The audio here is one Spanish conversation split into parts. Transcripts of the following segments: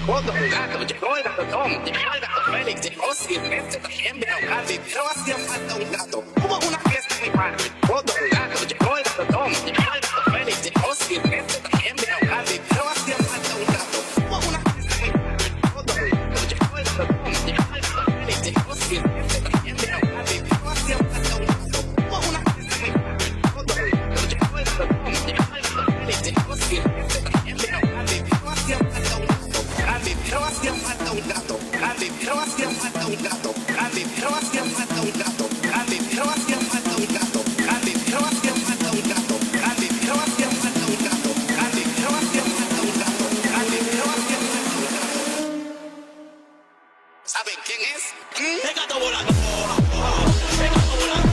Cuando un gato llegó el gato Tom, llegó el gato Félix, llegó Silvestre, también vino Candy, pero hacía falta un gato. Hubo una fiesta en mi barrio. Cuando un gato llegó el gato Tom, llegó el gato Félix, llegó Silvestre, también vino Candy, pero hacía falta un gato. Hubo una fiesta en mi barrio. Cuando un gato llegó el gato Tom, llegó el gato Félix, llegó Silvestre, también vino Candy, pero hacía falta un gato. Hubo una fiesta en mi barrio. Cuando un gato llegó el gato Tom, llegó el gato Félix, llegó Silvestre, también vino Candy, pero hacía falta un gato. Candy, pero hacía falta un gato. Candy, pero hacía falta un gato. Candy, pero hacía falta un gato. Candy, pero hacía falta un gato. Candy, pero hacía falta un gato. Candy, pero hacía falta un gato. Candy, pero hacía falta un gato. Candy, pero hacía falta un gato. ¿Saben quién es? El gato volando. El gato volando.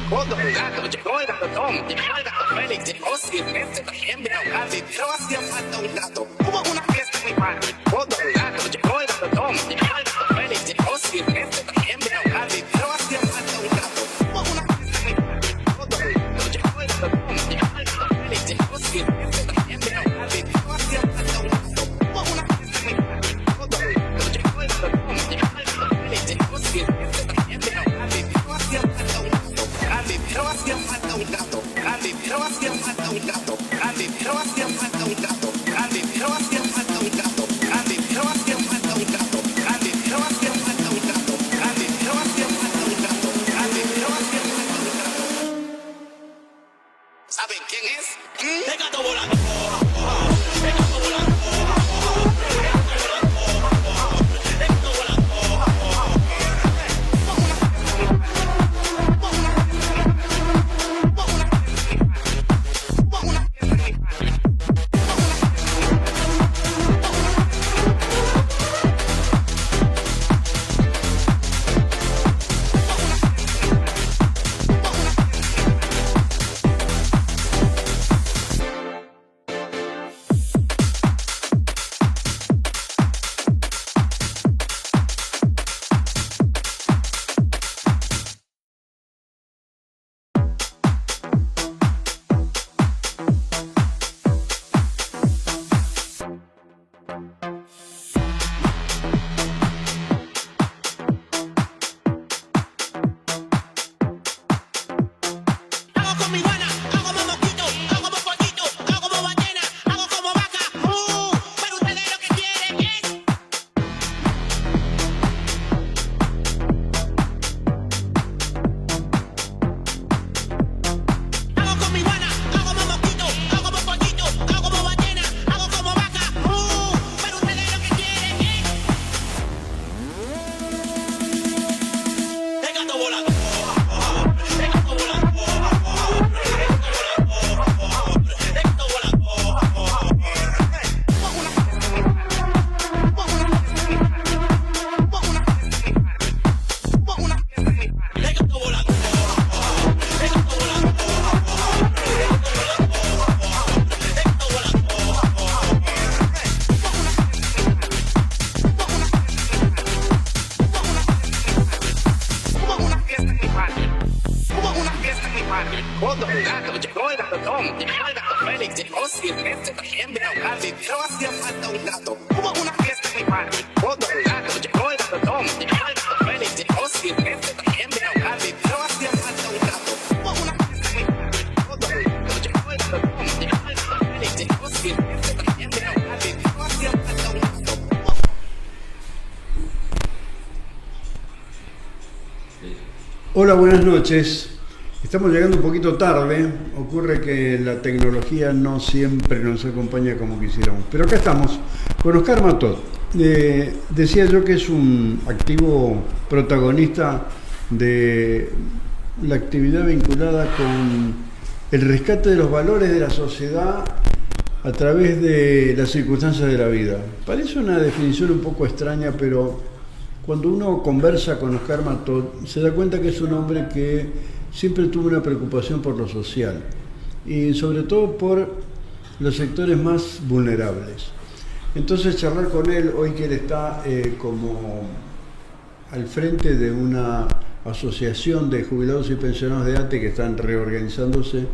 Cuando un gato llegó el gato Tom, llegó el gato Félix, llegó Silvestre, también vino Candy, pero hacía falta un gato. Hubo una fiesta en mi barrio. Cuando un gato llegó el gato Tom, llegó el gato Félix, llegó Silvestre, también vino Candy, pero hacía falta un gato. Hubo una fiesta en mi barrio. Cuando un gato llegó el gato Tom, llegó el gato Félix, llegó Silvestre, también vino Candy, pero hacía falta un gato. Hubo una fiesta en mi barrio. Cuando un gato llegó el gato Tom, llegó el gato Félix, llegó Silvestre, también vino Candy, pero hacía falta un gato. Candy, pero hacía falta un gato. Candy, pero hacía falta un gato. Candy, pero hacía falta un gato. Candy, pero hacía falta un gato. Candy, pero hacía Posiblemente también veo casi, pero hacía falta un gato. Hubo una fiesta en mi party, todo un gato. Llegó el gato Tom, llegó el gato Félix. Posiblemente también veo casi, pero hacía falta un gato. Hubo una fiesta en mi party, todo un gato. Llegó el gato Tom, llegó el gato Félix. Posiblemente también veo casi, pero hacía falta un gato. Hola, buenas noches. Estamos llegando un poquito tarde. Ocurre que la tecnología no siempre nos acompaña como quisiéramos. Pero acá estamos con Oscar Matot. Decía yo que es un activo protagonista de la actividad vinculada con el rescate de los valores de la sociedad a través de las circunstancias de la vida. Parece una definición un poco extraña, pero cuando uno conversa con Oscar Matot, se da cuenta que es un hombre que siempre tuvo una preocupación por lo social y sobre todo por los sectores más vulnerables. Entonces, charlar con él, hoy que él está como al frente de una asociación de jubilados y pensionados de ATE que están reorganizándose,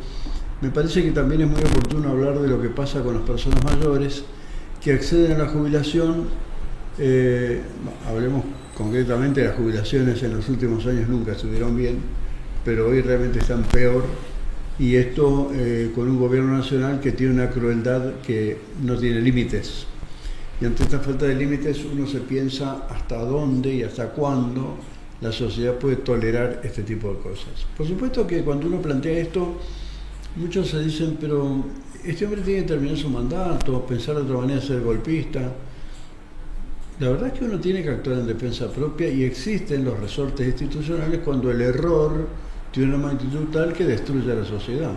me parece que también es muy oportuno hablar de lo que pasa con las personas mayores que acceden a la jubilación. Hablemos concretamente de las jubilaciones. En los últimos años nunca estuvieron bien, pero hoy realmente están peor, y esto con un gobierno nacional que tiene una crueldad que no tiene límites, y ante esta falta de límites uno se piensa hasta dónde y hasta cuándo la sociedad puede tolerar este tipo de cosas. Por supuesto que cuando uno plantea esto, muchos se dicen, pero este hombre tiene que terminar su mandato, pensar de otra manera, ser golpista. La verdad es que uno tiene que actuar en defensa propia, y existen los resortes institucionales cuando el error tiene una magnitud tal que destruye a la sociedad.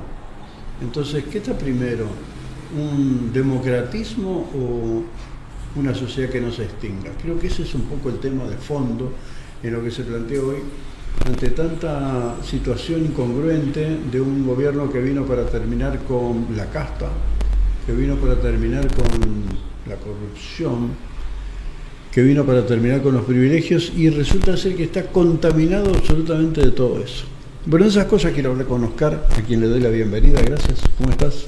Entonces, ¿qué está primero? ¿Un democratismo o una sociedad que no se extinga? Creo que ese es un poco el tema de fondo en lo que se plantea hoy, ante tanta situación incongruente de un gobierno que vino para terminar con la casta, que vino para terminar con la corrupción, que vino para terminar con los privilegios, y resulta ser que está contaminado absolutamente de todo eso. Bueno, esas cosas quiero hablar con Oscar, a quien le doy la bienvenida. Gracias. ¿Cómo estás?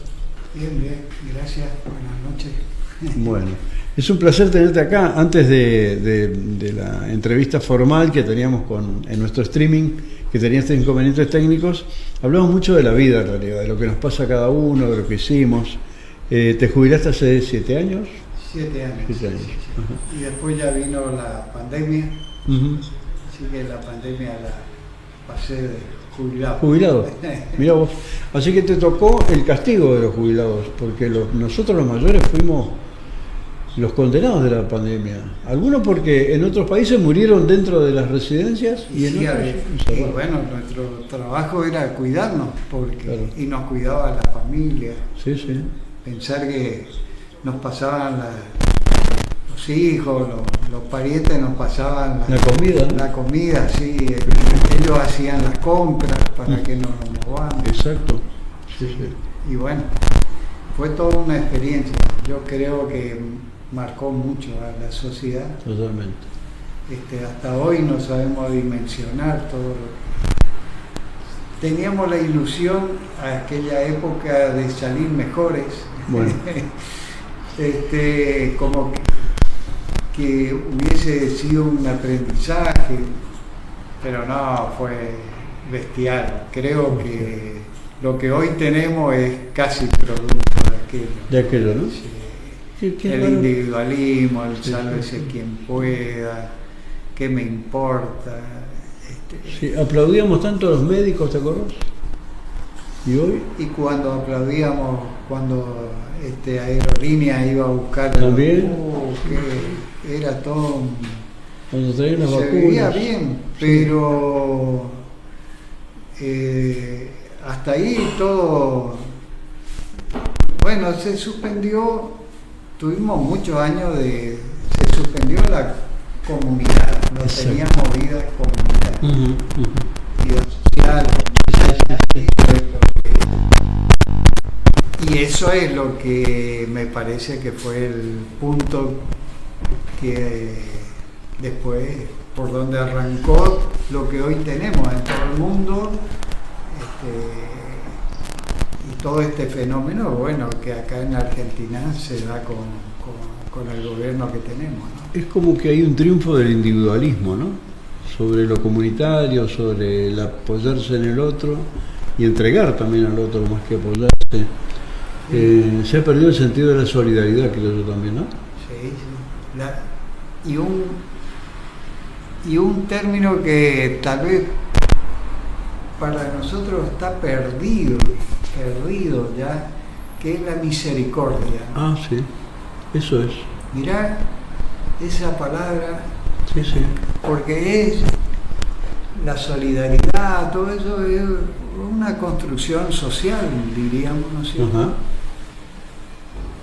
Bien, gracias. Buenas noches. Bueno, es un placer tenerte acá. Antes de la entrevista formal que teníamos en nuestro streaming, que tenía estos inconvenientes técnicos, hablamos mucho de la vida en realidad, de lo que nos pasa a cada uno, de lo que hicimos. ¿Te jubilaste hace 7 años? 7 años. 7 años. Sí. Y después ya vino la pandemia, así que la pandemia la pasé de jubilado. Jubilado, mira vos. Así que te tocó el castigo de los jubilados, porque nosotros los mayores fuimos los condenados de la pandemia. Algunos porque en otros países murieron dentro de las residencias y en otros... Y bueno, nuestro trabajo era cuidarnos, porque Claro. Y nos cuidaba la familia. Sí, sí. Pensar que nos pasaban los hijos, los parientes nos pasaban La comida, ¿no? La comida, sí. Ellos hacían las compras para que no nos movamos. Exacto. Sí, sí. Y bueno, fue toda una experiencia. Yo creo que marcó mucho a la sociedad. Totalmente. Hasta hoy no sabemos dimensionar todo teníamos la ilusión a aquella época de salir mejores. Bueno. Como que hubiese sido un aprendizaje, pero no, fue bestial. Creo que lo que hoy tenemos es casi producto de aquello. De aquello, ¿no? Sí. ¿Qué El bueno? individualismo, el Sí, sálvese sí. quien pueda, qué me importa. Sí, aplaudíamos tanto a los médicos, ¿te acuerdas? ¿Y hoy? Y cuando aplaudíamos, cuando Aerolínea iba a buscar También. que era todo Cuando traían las se vacunas. vivía bien, pero hasta ahí todo, bueno, se suspendió, tuvimos muchos años se suspendió la comunidad, no Exacto. teníamos vida comunitaria, Ujú, ujú. vida social, y eso es lo que me parece que fue el punto que después, por donde arrancó lo que hoy tenemos en todo el mundo, y todo este fenómeno, bueno, que acá en Argentina se da con el gobierno que tenemos, ¿no? Es como que hay un triunfo del individualismo, ¿no? Sobre lo comunitario, sobre el apoyarse en el otro y entregar también al otro más que apoyarse. Se ha perdido el sentido de la solidaridad, creo yo también, ¿no? Sí, sí. Y un término que tal vez para nosotros está perdido ya, que es la misericordia, ¿no? Ah, sí, eso es. Mirá esa palabra, Sí, sí. porque es la solidaridad, todo eso es una construcción social, diríamos, ¿no es cierto? Ajá.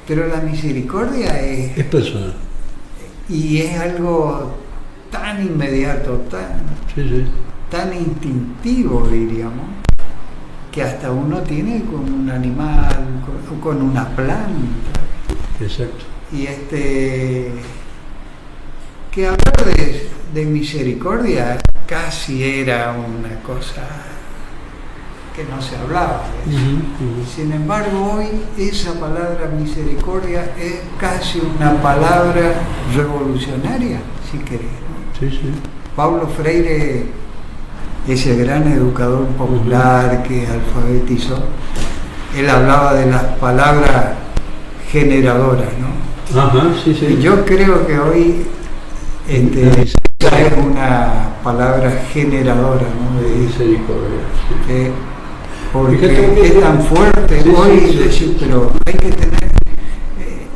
Pero la misericordia Es personal. y es algo tan inmediato, Sí, sí. tan instintivo, diríamos, que hasta uno tiene con un animal, con una planta. Exacto. Y que hablar de misericordia casi era una cosa que no se hablaba de eso. Sin embargo, hoy esa palabra misericordia es casi una palabra revolucionaria, si querés, ¿no? Sí, sí. Paulo Freire, ese gran educador popular que alfabetizó, él hablaba de las palabras generadoras, ¿no? Ajá, sí, sí. Y yo creo que hoy esa es una palabra generadora, ¿no? Misericordia. Eh, porque Fíjate que es tan fuerte sí, hoy, sí, sí. decir, pero hay que tener,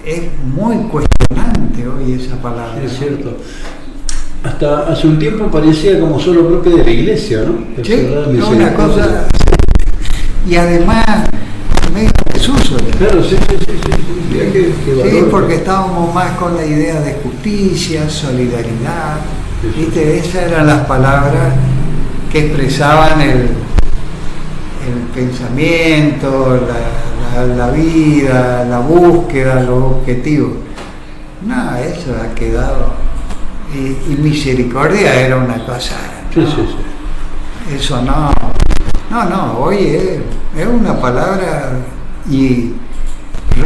es muy cuestionante hoy esa palabra. Es ¿no? cierto. Hasta hace un tiempo parecía como solo propio de la iglesia, ¿no? Sí, Verdad, una misericordia. cosa, y además medio desuso. Claro, sí, sí, sí, sí. Mirá qué Sí, valor. porque estábamos más con la idea de justicia, solidaridad, Sí. ¿viste? Esas eran las palabras que expresaban el pensamiento, la vida, la búsqueda, los objetivos. No, eso ha quedado. Y misericordia era una cosa. Sí, ¿no? sí, sí. Eso no, hoy es una palabra y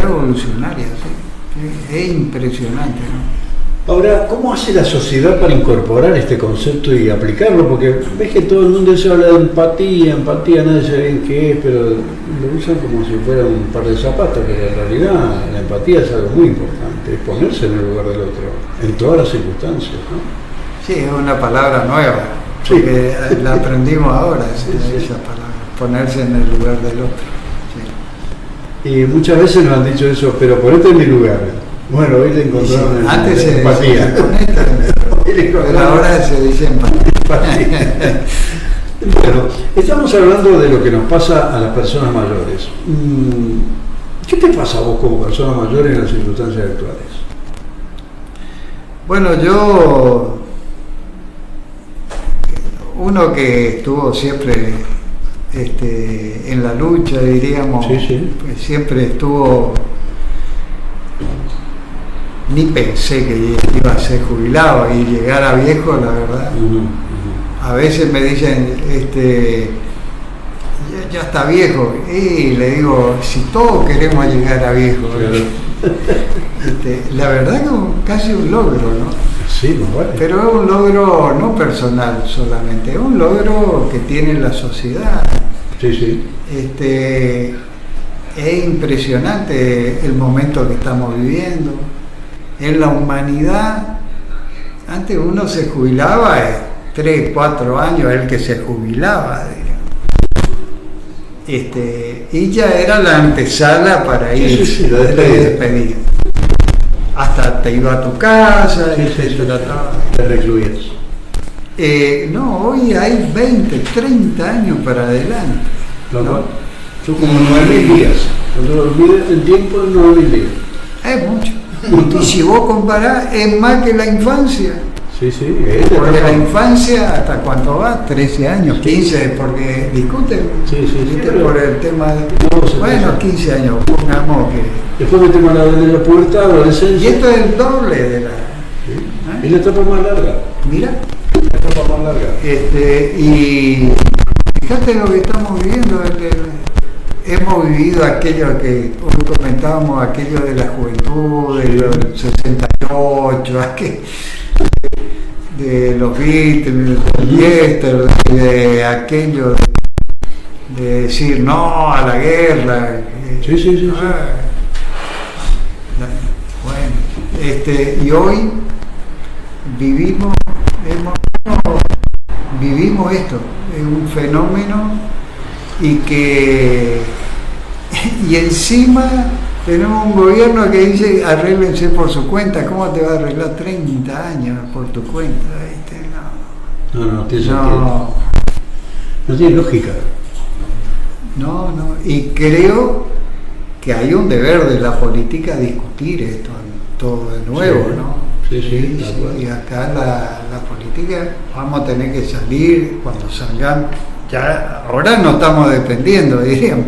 revolucionaria, ¿sí? Es impresionante, ¿no? Ahora, ¿cómo hace la sociedad para incorporar este concepto y aplicarlo? Porque ves que todo el mundo se habla de empatía, nadie sabe bien qué es, pero lo usan como si fuera un par de zapatos, pero en realidad la empatía es algo muy importante, es ponerse en el lugar del otro, en todas las circunstancias, ¿no? Sí, es una palabra nueva, Sí. porque la aprendimos ahora, Sí, sí. esa palabra, ponerse en el lugar del otro. Sí. Y muchas veces nos han dicho eso, pero ponete en mi lugar. Bueno, hoy le encontraron Sí, antes se empatía. decía ponete, Hoy le pero encontraron ahora se dice empatía. Bueno, estamos hablando de lo que nos pasa a las personas mayores. ¿Qué te pasa a vos como persona mayor en las circunstancias actuales? Bueno, uno que estuvo siempre en la lucha, diríamos, Sí, sí. pues siempre estuvo, ni pensé que iba a ser jubilado y llegar a viejo, la verdad. A veces me dicen, ya está viejo, y le digo, si todos queremos llegar a viejo, Claro. la verdad que casi un logro, ¿no? Sí, no vale. Pero es un logro no personal solamente, es un logro que tiene la sociedad. Sí, sí. Es impresionante el momento que estamos viviendo. En la humanidad, antes uno se jubilaba 3, 4 años, el que se jubilaba, y ya era la antesala para ir, Sí, la de despedida. despedida. Hasta te iba a tu casa y Sí, te sí, trataba. Te recluyes. No, hoy hay 20, 30 años para adelante. Lo ¿no? cual son como 9.000 días. Cuando lo olvides el tiempo es 9.000 días. Es mucho. Y si vos comparás, es más que la infancia. Sí, sí. Porque la infancia, ¿hasta cuánto va? 13 años, 15, porque discuten, Sí, sí, sí, ¿viste? pero- Por el tema de... No, se Bueno, pasa. 15 años, pongamos que... Después metemos la de la pubertad, Y adolescencia. esto es el doble de la... Es la etapa más larga. Mira, La etapa más larga. y fíjate lo que estamos viviendo, hemos vivido aquello que hoy comentábamos, aquello de la juventud, del 68, de los Beatles, del Yester, de aquello de decir no a la guerra. Sí. Bueno, y hoy vivimos esto, es un fenómeno y encima tenemos un gobierno que dice arréglense por su cuenta. ¿Cómo te va a arreglar 30 años por tu cuenta? ¿Viste? No tiene sentido. No tiene lógica. No, y creo que hay un deber de la política discutir esto todo de nuevo, Sí. ¿no? Sí, Y acá la política vamos a tener que salir cuando salgan. Ya ahora no estamos dependiendo, diríamos,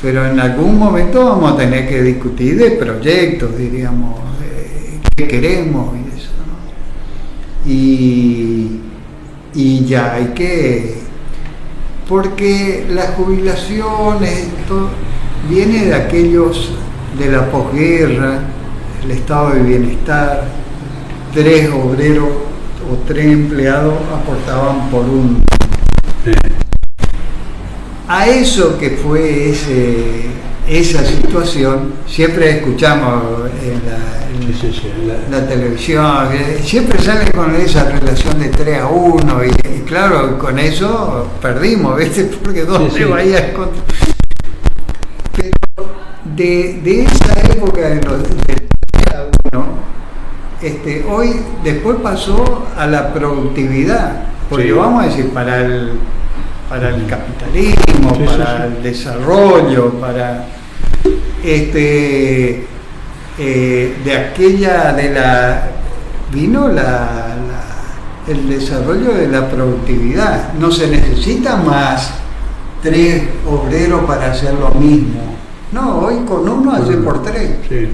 pero en algún momento vamos a tener que discutir de proyectos, diríamos, de qué queremos y eso, ¿no? Y ya hay que, porque las jubilaciones, todo, viene de aquellos de la posguerra, el estado de bienestar, 3 obreros o 3 empleados aportaban por un. A eso que fue esa situación, siempre escuchamos en la televisión, siempre sale con esa relación de 3-1 y claro, con eso perdimos, ¿viste? Porque ¿dónde vaya a encontrar? Pero de esa época de 3-1, hoy después pasó a la productividad, porque vamos a decir, para el capitalismo, el desarrollo, para de aquella vino el desarrollo de la productividad. No se necesita más 3 obreros para hacer lo mismo. No, hoy con uno hace por 3. Sí.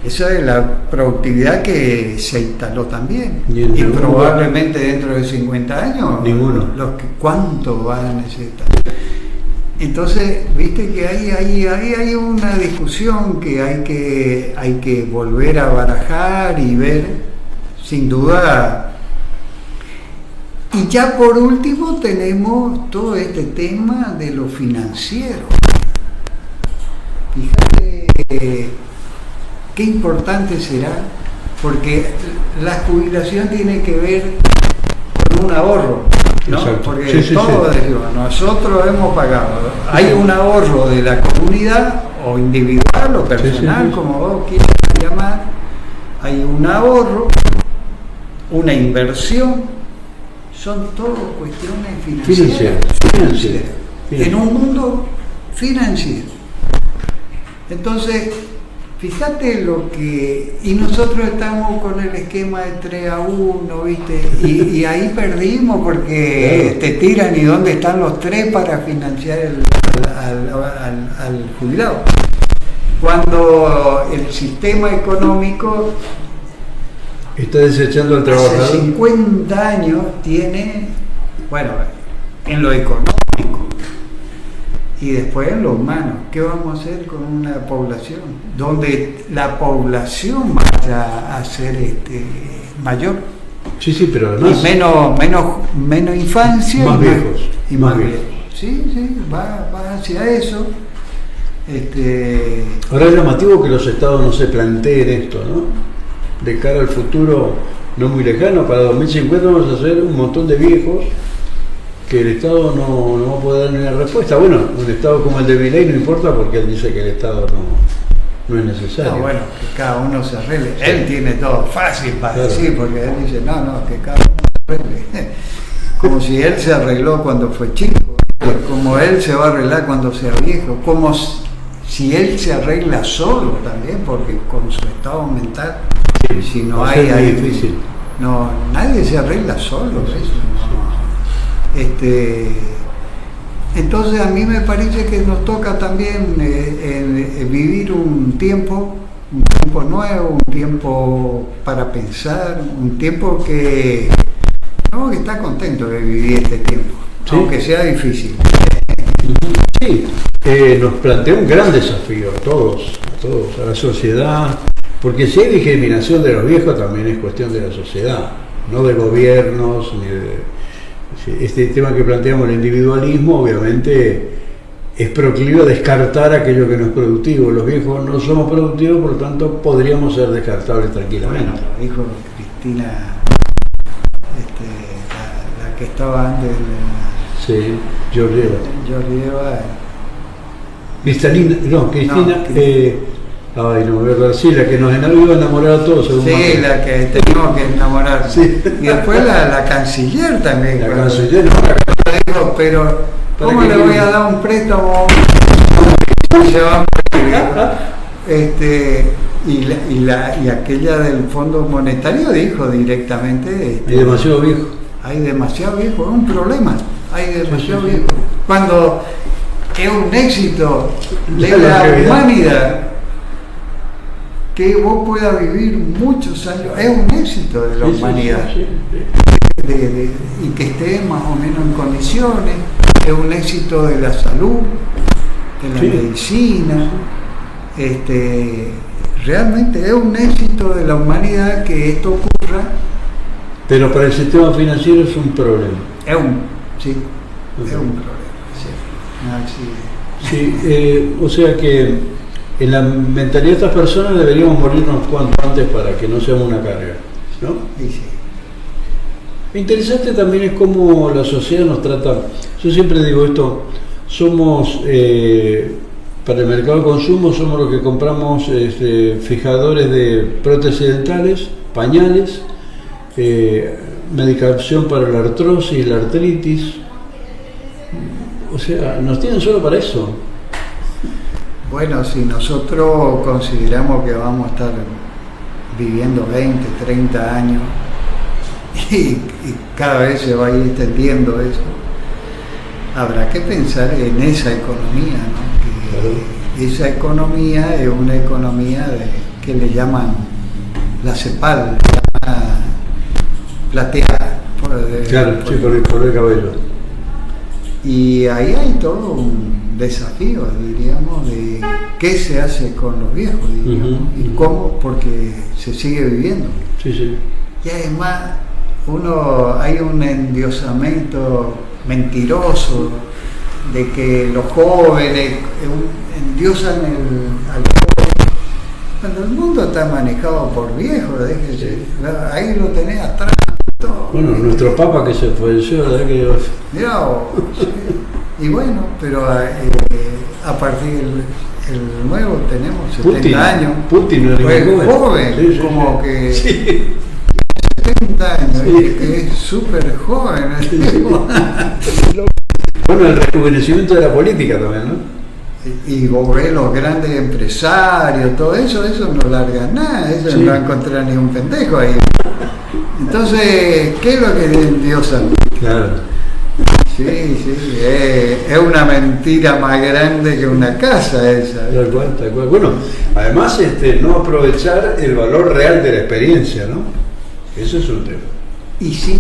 Esa es la productividad que se instaló también. Y probablemente dentro de 50 años, ninguno. ¿Cuánto van a necesitar? Entonces, viste que hay una discusión que hay que volver a barajar y ver, sin duda. Y ya por último tenemos todo este tema de lo financiero. Fíjate qué importante será, porque la jubilación tiene que ver con un ahorro, ¿no? Exacto. Porque Sí. decimos, nosotros hemos pagado, hay un ahorro de la comunidad, o individual o personal, como vos quieras llamar, hay un ahorro, una inversión, son todo cuestiones financieras. En un mundo financiero. Entonces, fíjate lo que. Y nosotros estamos con el esquema de 3-1, ¿viste? Y ahí perdimos porque te tiran y dónde están los 3 para financiar al jubilado. Cuando el sistema económico está desechando al trabajador. Hace 50 años tiene, bueno, en lo económico y después en lo humano. ¿Qué vamos a hacer con una población donde la población vaya a ser mayor? Sí, pero además Y menos infancia más viejos. Y más viejos. Sí, va hacia eso. Ahora es llamativo que los estados no se planteen esto, ¿no? De cara al futuro no muy lejano, para 2050 vamos a hacer un montón de viejos que el Estado no va a poder dar ni una respuesta. Bueno, un Estado como el de Milei no importa porque él dice que el Estado no es necesario. No, bueno, que cada uno se arregle. Sí. Él tiene todo fácil para decir, porque él dice, que cada uno se arregle. Como si él se arregló cuando fue chico, como él se va a arreglar cuando sea viejo, como si él se arregla solo también, porque con su estado mental, si no hay difícil. No, nadie se arregla solo, eso, no. Entonces a mí me parece que nos toca también vivir un tiempo nuevo, un tiempo para pensar, un tiempo que está contento de vivir este tiempo, aunque sea difícil. Sí, nos plantea un gran desafío a todos, a la sociedad, porque si hay discriminación de los viejos también es cuestión de la sociedad, no de gobiernos, ni de... Este tema que planteamos, el individualismo, obviamente es proclive a descartar aquello que no es productivo. Los viejos no somos productivos, por lo tanto podríamos ser descartables tranquilamente. Bueno, lo dijo Cristina, la que estaba antes de Sí, Georgieva. Georgieva. Cristina, ay, no, verdad, sí, la que nos iba a enamorar a todos, según Sí, Macri. la que teníamos que enamorar. Sí. Y después la canciller también. La cuando canciller, no, dijo, pero ¿cómo qué le voy quiere? a dar un préstamo? Se va y aquella del Fondo Monetario dijo directamente, hay demasiado viejo. hay demasiado viejo, es un problema, hay demasiado sí. viejo. Cuando es un éxito de La la longevidad. humanidad que vos puedas vivir muchos años, es un éxito de la humanidad. Sí, sí. Y que esté más o menos en condiciones, es un éxito de la salud, de la Sí. medicina, realmente es un éxito de la humanidad que esto ocurra, Pero para el sistema financiero es un problema. es un problema, sí. O sea que en la mentalidad de estas personas deberíamos morirnos cuanto antes para que no seamos una carga, ¿no? Y sí. Interesante también es cómo la sociedad nos trata. Yo siempre digo esto, somos, para el mercado de consumo, somos los que compramos fijadores de prótesis dentales, pañales, medicación para la artrosis, la artritis. O sea, nos tienen solo para eso. Bueno, si nosotros consideramos que vamos a estar viviendo 20, 30 años y cada vez se va a ir extendiendo eso, habrá que pensar en esa economía, ¿no? Que esa economía es una economía que le llaman la CEPAL, plateada. Claro, sí, por el cabello. Y ahí hay todo un desafío, diríamos, de qué se hace con los viejos, diríamos, y cómo, porque se sigue viviendo. Sí, sí. Y además hay un endiosamiento mentiroso de que los jóvenes endiosan al joven. Cuando el mundo está manejado por viejos, déjese, ahí lo tenés atrás. Todo. Bueno, nuestro Papa que se falleció, la verdad que... Mirá, sí. Y bueno, pero a partir del nuevo tenemos 70 años. Putin no Pues era joven, sí, como que sí. 70 años, Sí. que es súper joven. Bueno, el rejuvenecimiento de la política también, ¿no? Y vos ves los grandes empresarios, todo eso no larga nada, eso Sí. no va a encontrar ni un pendejo ahí. Entonces, ¿qué es lo que endiosan? Claro. Sí, es una mentira más grande que una casa esa. Tal cual, tal cual. Bueno, además no aprovechar el valor real de la experiencia, ¿no? Eso es un tema. Y sí,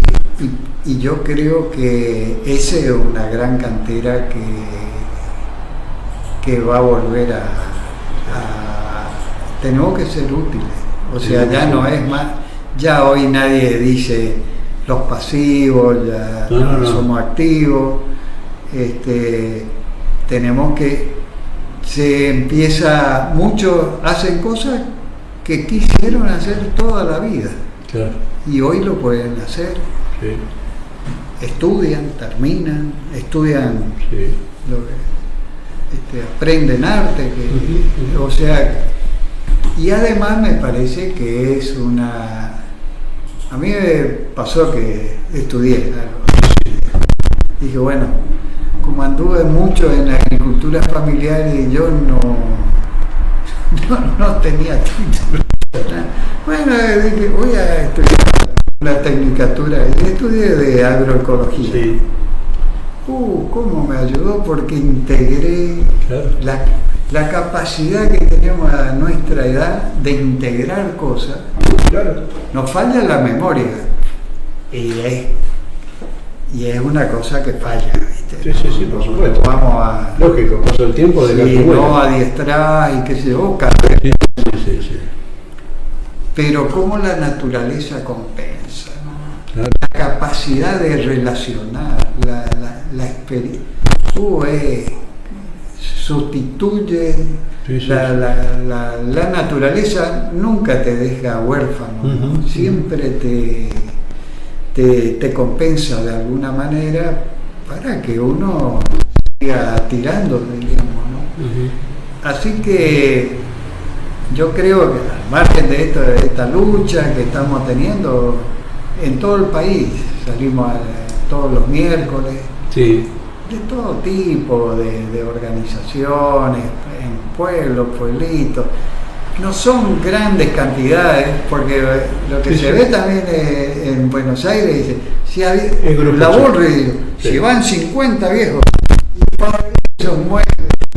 y yo creo que esa es una gran cantera que va a volver a tenemos que ser útiles. O sea, ya no es más, ya hoy nadie dice los pasivos, ya No. somos activos. Tenemos que, se empieza, muchos hacen cosas que quisieron hacer toda la vida Claro. y hoy lo pueden hacer. Sí. Estudian, terminan, estudian, Sí. aprenden arte, o sea, y además me parece que es a mí me pasó que estudié algo. Dije, bueno, como anduve mucho en la agricultura familiar y yo no tenía título. Bueno, dije, voy a estudiar la tecnicatura, y estudié de agroecología. Sí. Cómo me ayudó, porque integré Claro. la capacidad que tenemos a nuestra edad de integrar cosas. Claro. Nos falla la memoria. y es una cosa que falla, ¿viste? Sí, por supuesto. Vamos a... Lógico, pasó el tiempo de Sí, la no adiestrar y qué sé yo, Sí. pero cómo la naturaleza compensa, ¿no? Claro. La capacidad de relacionar, la experiencia, sustituye, Sí. la naturaleza nunca te deja huérfano, ¿no? Ujú. Siempre te compensa de alguna manera para que uno siga tirando, diríamos, ¿no? Así que yo creo que al margen de esta lucha que estamos teniendo en todo el país, salimos todos los miércoles, Sí. de todo tipo de organizaciones, en pueblos, pueblitos. No son grandes cantidades, porque lo que Sí, se sí. ve también en Buenos Aires, dice, si El grupo la sí. burri, Sí. si van 50 viejos, eso mueve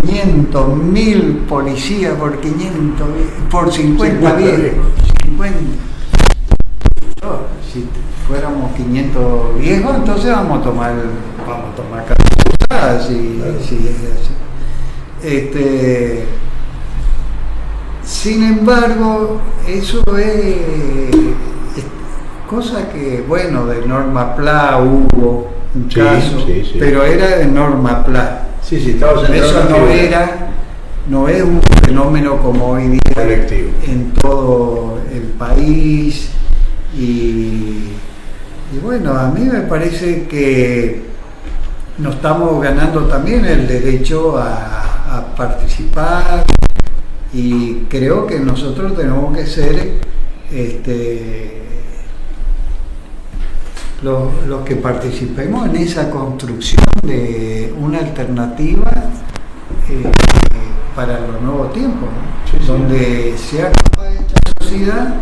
500, 1000 policías por 500, por 50 viejos. 50. No, si fuéramos 500 viejos, entonces vamos a tomar cartas y Claro. sí, así. Sin embargo, eso es cosa que, bueno, de Norma Pla hubo un Sí, caso, sí. pero era de Norma Pla. Sí, estaba centrado Eso en la figura. no es un fenómeno como hoy día Colectivo. en todo el país y bueno, a mí me parece que nos estamos ganando también el derecho a participar y creo que nosotros tenemos que ser los que participemos en esa construcción de una alternativa para los nuevos tiempos, ¿no? Sí, sí. Donde sea capaz esta sociedad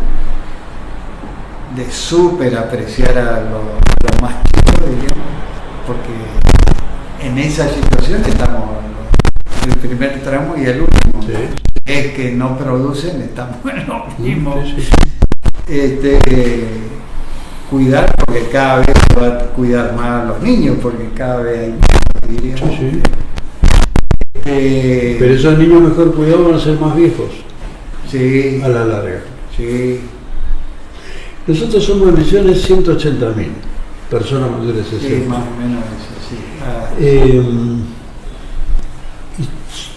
de súper apreciar a los más chicos, diríamos, porque en esa situación estamos el primer tramo y el último. Sí. Es que no producen, estamos en lo mismo. Sí. Cuidar, porque cada vez se va a cuidar más a los niños, porque cada vez hay más, diríamos. Sí. Pero esos niños mejor cuidados van a ser más viejos Sí, a la larga. sí. Nosotros somos en Misiones 180.000 personas mayores de Sí, 60. más o menos eso, sí. Y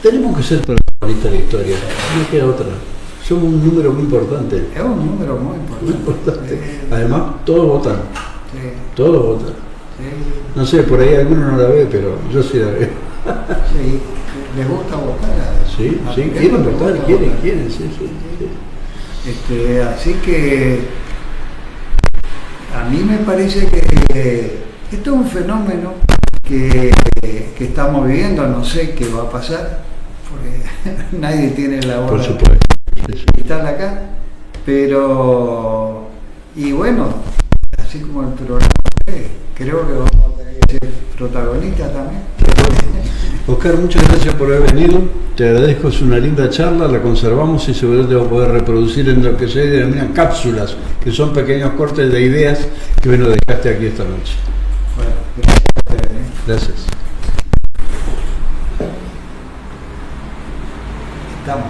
tenemos que ser protagonistas de la historia, no queda otra. Somos un número muy importante. Es un número muy Muy importante. importante. Además, todos votan. Sí, Todos votan. sí, No sé, por ahí alguno no la ve, pero yo sí la veo. sí. ¿Les gusta votar? Sí, ¿A sí, qué quieren les votar, gusta quieren, sí. Así que a mí me parece que esto es un fenómeno que estamos viviendo, no sé qué va a pasar, porque nadie tiene la bola Por supuesto. de cristal acá, pero, y bueno, así como el programa, creo que vamos a tener que ser protagonistas también. Oscar, muchas gracias por haber venido. Te agradezco, es una linda charla, la conservamos y seguramente vamos a poder reproducir en lo que se denominan cápsulas, que son pequeños cortes de ideas que nos dejaste aquí esta noche. Bueno, gracias a ustedes, Gracias. Estamos.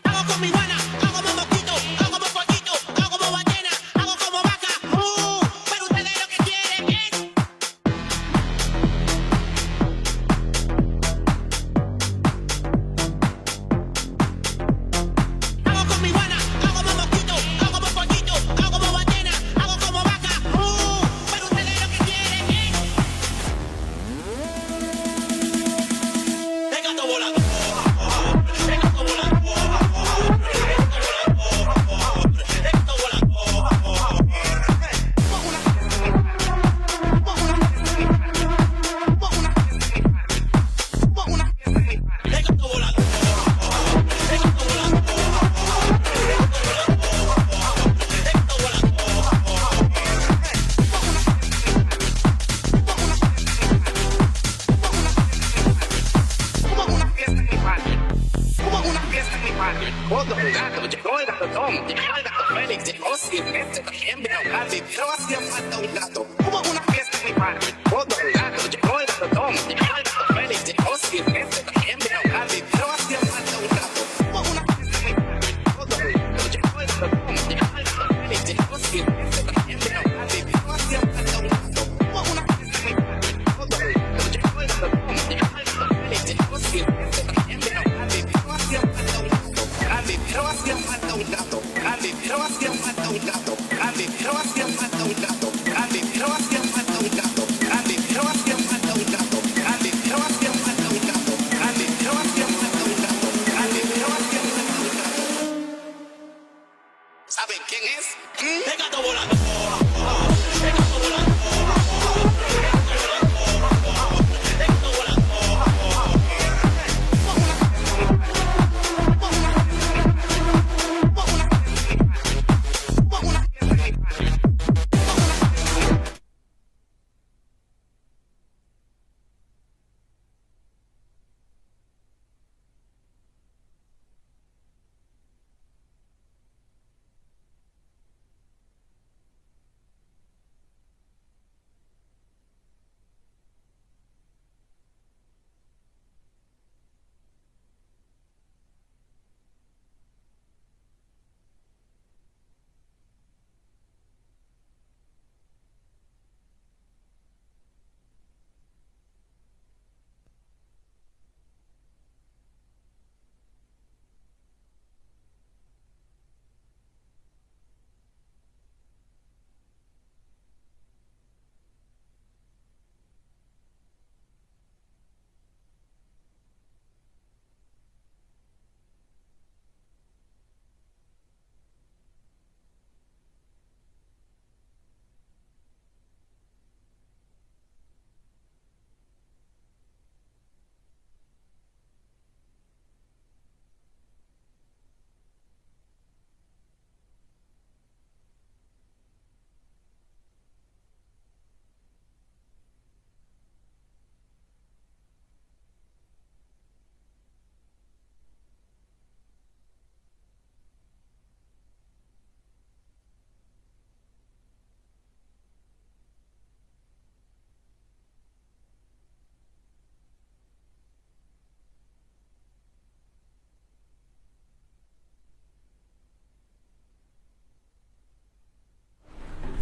Hago con mi buena, hago como mosquito, hago como fueguito, hago como Todo un gato, llegó el gato Tom, llegó el gato Félix, llegó Silvestre, también vino Candy, pero hacía falta un gato. Hubo una fiesta en mi barrio, todo un gato, llegó el gato Tom, llegó el gato Félix, llegó Silvestre, también vino Candy, pero hacía falta un gato. Hubo una fiesta en mi barrio, todo un gato, llegó el gato Tom, llegó el gato Félix, llegó Silvestre, también vino Candy, pero hacía falta un gato. Hubo una fiesta en mi barrio, todo un gato, llegó el gato Tom, llegó el gato Félix, llegó Silvestre, también vino Candy, pero hacía falta un gato. Candy, pero hacía falta un gato. Candy, pero hacía falta un gato. Candy, pero hacía falta un gato. Candy, pero hacía falta un gato. Candy, pero hacía falta un gato. Candy, pero hacía falta un gato. Candy, pero hacía falta un gato. Candy, pero hacía falta un gato. ¿Saben quién es? El gato volando. El gato volando.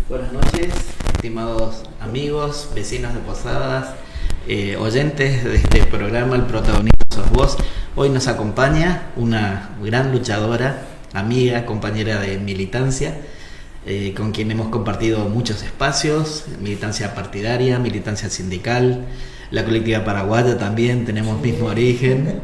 Buenas noches, estimados amigos, vecinos de Posadas, oyentes de este programa, el protagonista sos vos. Hoy nos acompaña una gran luchadora, amiga, compañera de militancia, con quien hemos compartido muchos espacios, militancia partidaria, militancia sindical, la colectiva paraguaya también, tenemos mismo origen.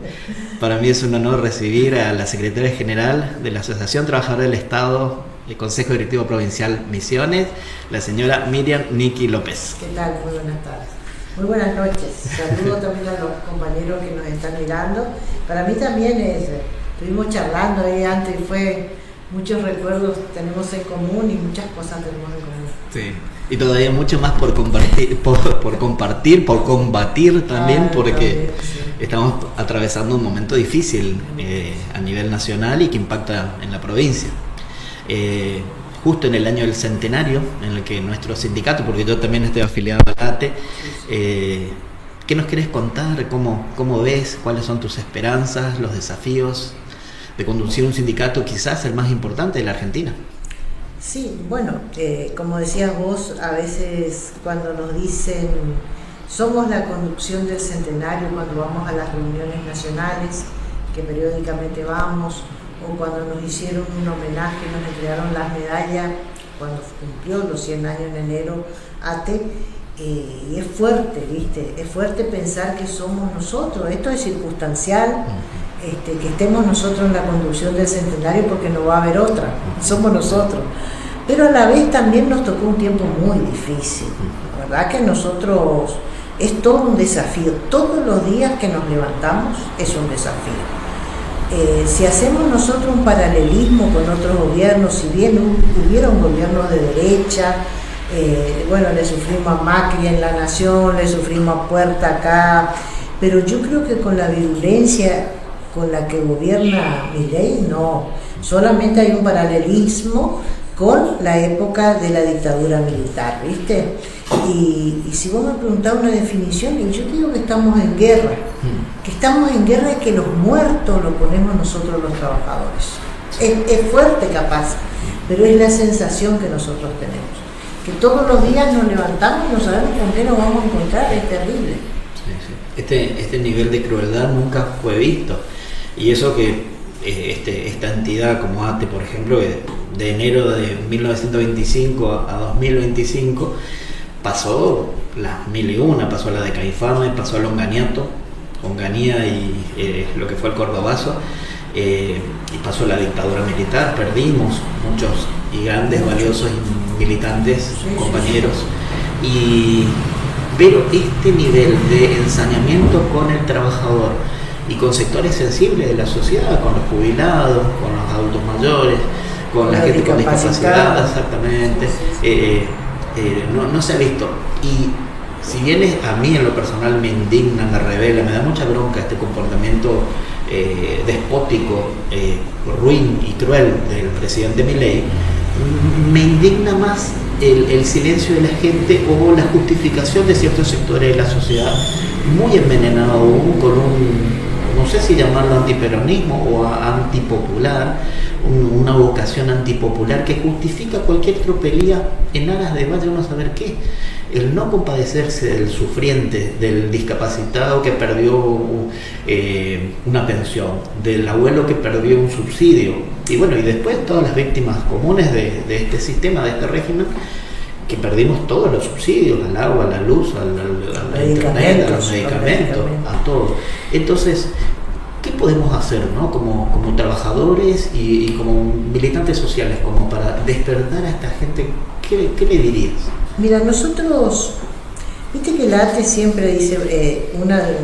Para mí es un honor recibir a la secretaria general de la Asociación Trabajadora del Estado, el Consejo Directivo Provincial Misiones, la señora Miriam Niki López. ¿Qué tal? Muy buenas tardes. Muy buenas noches. Saludo también a los compañeros que nos están mirando. Para mí también estuvimos charlando ahí antes y fue muchos recuerdos tenemos en común y muchas cosas tenemos en común. Sí. Y todavía mucho más por compartir, por combatir también, porque también, sí. Estamos atravesando un momento difícil a nivel nacional y que impacta en la provincia. Justo en el año del centenario, en el que nuestro sindicato, porque yo también estoy afiliado al ATE, ¿qué nos querés contar? ¿Cómo ves? ¿Cuáles son tus esperanzas, los desafíos de conducir un sindicato quizás el más importante de la Argentina? Sí, bueno, como decías vos, a veces cuando nos dicen somos la conducción del centenario, cuando vamos a las reuniones nacionales, que periódicamente vamos, o cuando nos hicieron un homenaje, nos entregaron las medallas cuando cumplió los 100 años en enero ATE, y es fuerte, ¿viste? Es fuerte pensar que somos nosotros, esto es circunstancial, que estemos nosotros en la conducción del centenario porque no va a haber otra, somos nosotros. Pero a la vez también nos tocó un tiempo muy difícil, ¿verdad? Que nosotros, es todo un desafío, todos los días que nos levantamos es un desafío. Si hacemos nosotros un paralelismo con otros gobiernos, si bien hubieron gobiernos de derecha, bueno, le sufrimos a Macri en La Nación, le sufrimos a Puerta acá, pero yo creo que con la virulencia con la que gobierna Milei, no. Solamente hay un paralelismo con la época de la dictadura militar, ¿viste? Y si vos me preguntás una definición, y yo te digo que estamos en guerra, que estamos en guerra y que los muertos los ponemos nosotros los trabajadores. Es fuerte capaz, pero es la sensación que nosotros tenemos. Que todos los días nos levantamos y no sabemos con qué nos vamos a encontrar, es terrible. Sí, sí. Este nivel de crueldad nunca fue visto. Y eso que esta entidad como ATE, por ejemplo, de enero de 1925 a 2025, pasó las 1001, pasó la de Caifame, pasó el Onganía y lo que fue el Cordobazo, y pasó la dictadura militar, perdimos muchos y grandes, valiosos militantes, compañeros, pero este nivel de ensañamiento con el trabajador y con sectores sensibles de la sociedad, con los jubilados, con los adultos mayores, con la gente con discapacidad, exactamente, no se ha visto. Y si bien a mí en lo personal me indigna, me revela, me da mucha bronca este comportamiento despótico, ruin y cruel del presidente Milei, me indigna más el silencio de la gente o la justificación de ciertos sectores de la sociedad, muy envenenado aún con no sé si llamarlo antiperonismo o antipopular, una vocación antipopular que justifica cualquier tropelía en aras de vaya uno a saber qué. El no compadecerse del sufriente, del discapacitado que perdió una pensión, del abuelo que perdió un subsidio, y bueno, y después todas las víctimas comunes de este sistema, de este régimen, que perdimos todos los subsidios, al agua, a la luz, a la internet, a los medicamentos, a todo. Entonces, ¿qué podemos hacer, ¿no? como trabajadores y como militantes sociales, como para despertar a esta gente? ¿Qué le dirías? Mira, nosotros, viste que la ATE siempre dice, una de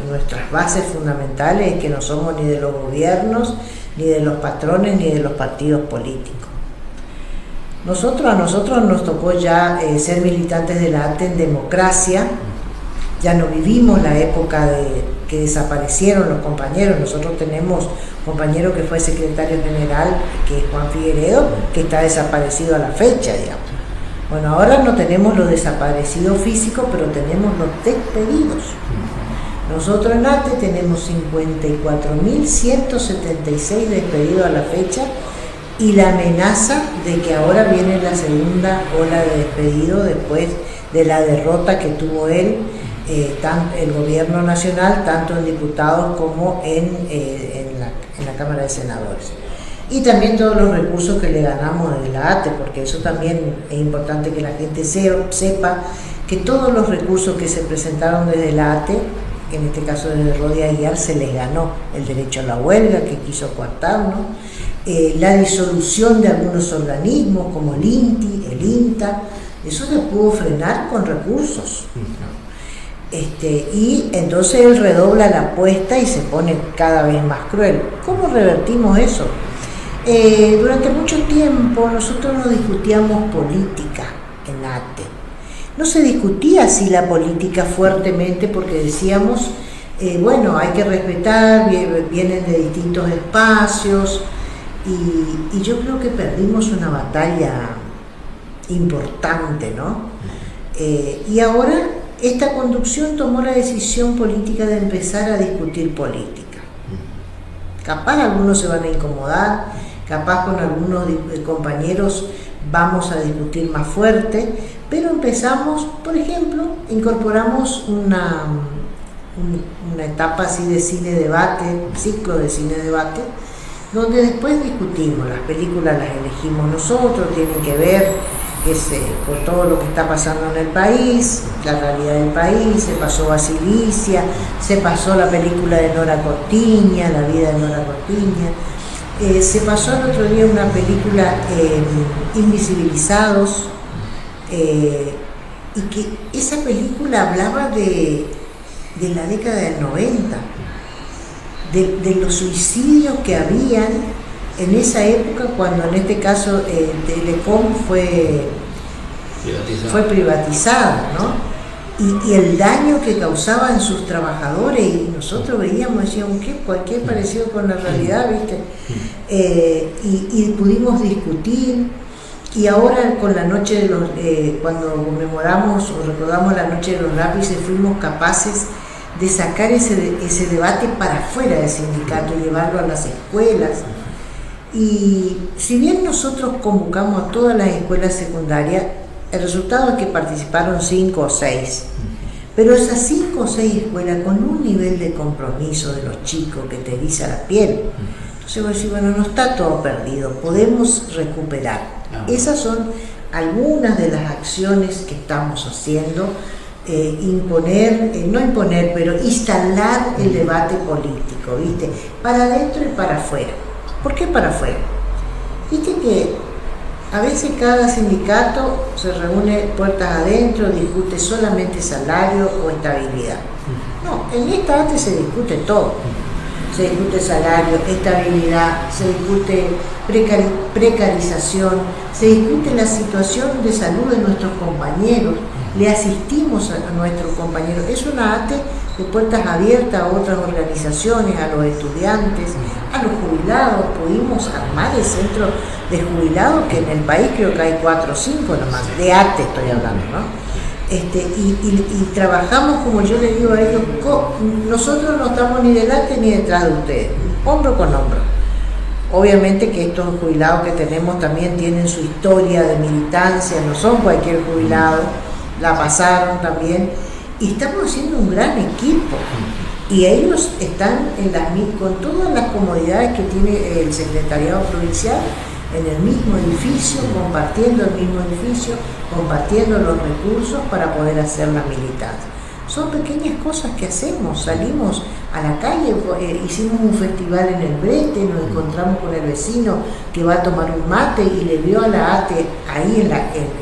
nuestras bases fundamentales es que no somos ni de los gobiernos, ni de los patrones, ni de los partidos políticos. A nosotros nos tocó ya ser militantes de la ATE en democracia, ya no vivimos la época de que desaparecieron los compañeros. Nosotros tenemos un compañero que fue secretario general, que es Juan Figueredo, que está desaparecido a la fecha, digamos. Bueno, ahora no tenemos los desaparecidos físicos, pero tenemos los despedidos. Nosotros en ATE tenemos 54.176 despedidos a la fecha, y la amenaza de que ahora viene la segunda ola de despedido después de la derrota que tuvo él, el gobierno nacional, tanto en diputados como en la Cámara de Senadores. Y también todos los recursos que le ganamos desde la ATE, porque eso también es importante que la gente sepa que todos los recursos que se presentaron desde la ATE, en este caso desde Rodi Aguiar, se les ganó el derecho a la huelga que quiso coartarnos, la disolución de algunos organismos como el INTI, el INTA, eso se pudo frenar con recursos. Y entonces él redobla la apuesta y se pone cada vez más cruel. ¿Cómo revertimos eso? Durante mucho tiempo nosotros no discutíamos política en ATE. No se discutía así la política fuertemente porque decíamos, bueno, hay que respetar, vienen de distintos espacios, y yo creo que perdimos una batalla importante, ¿no? Y ahora esta conducción tomó la decisión política de empezar a discutir política. Capaz algunos se van a incomodar, capaz con algunos compañeros vamos a discutir más fuerte, pero empezamos, por ejemplo, incorporamos una etapa así de cine-debate, ciclo de cine-debate, donde después discutimos, las películas las elegimos nosotros, tienen que ver por todo lo que está pasando en el país, la realidad del país. Se pasó Basilicia, se pasó la película de Nora Cortiña, la vida de Nora Cortiña, se pasó el otro día una película, Invisibilizados, y que esa película hablaba de la década del 90, de los suicidios que habían en esa época, cuando en este caso Telecom fue privatizada, ¿no? y el daño que causaba en sus trabajadores, y nosotros veíamos, decíamos, ¿qué? Cualquier parecido con la realidad, ¿viste? Y pudimos discutir, y ahora con la noche de los, cuando conmemoramos o recordamos la noche de los lápices, fuimos capaces de sacar ese debate para afuera del sindicato y llevarlo a las escuelas. Y si bien nosotros convocamos a todas las escuelas secundarias, el resultado es que participaron 5 o 6, pero esas 5 o 6 escuelas con un nivel de compromiso de los chicos que te eriza la piel. Entonces vos decís, bueno, no está todo perdido, podemos recuperar. Esas son algunas de las acciones que estamos haciendo, no imponer, pero instalar el debate político, ¿viste? Para adentro y para afuera. ¿Por qué para afuera? Viste que a veces cada sindicato se reúne puertas adentro, discute solamente salario o estabilidad. No, en esta ATE se discute todo. Se discute salario, estabilidad, se discute precarización, se discute la situación de salud de nuestros compañeros, le asistimos a nuestros compañeros. Es una ATE de puertas abiertas a otras organizaciones, a los estudiantes, a los jubilados. Pudimos armar el centro de jubilados, que en el país creo que hay 4 o 5 nomás, de ATE estoy hablando, ¿no? Y trabajamos, como yo le digo a ellos, nosotros no estamos ni delante ni detrás de ustedes, hombro con hombro. Obviamente que estos jubilados que tenemos también tienen su historia de militancia, no son cualquier jubilado, la pasaron también, y estamos haciendo un gran equipo, y ellos están con todas las comodidades que tiene el secretariado provincial, en el mismo edificio, compartiendo el mismo edificio, compartiendo los recursos para poder hacer la militancia. Son pequeñas cosas que hacemos, salimos a la calle, hicimos un festival en el Brete, nos encontramos con el vecino que va a tomar un mate y le vio a la ATE ahí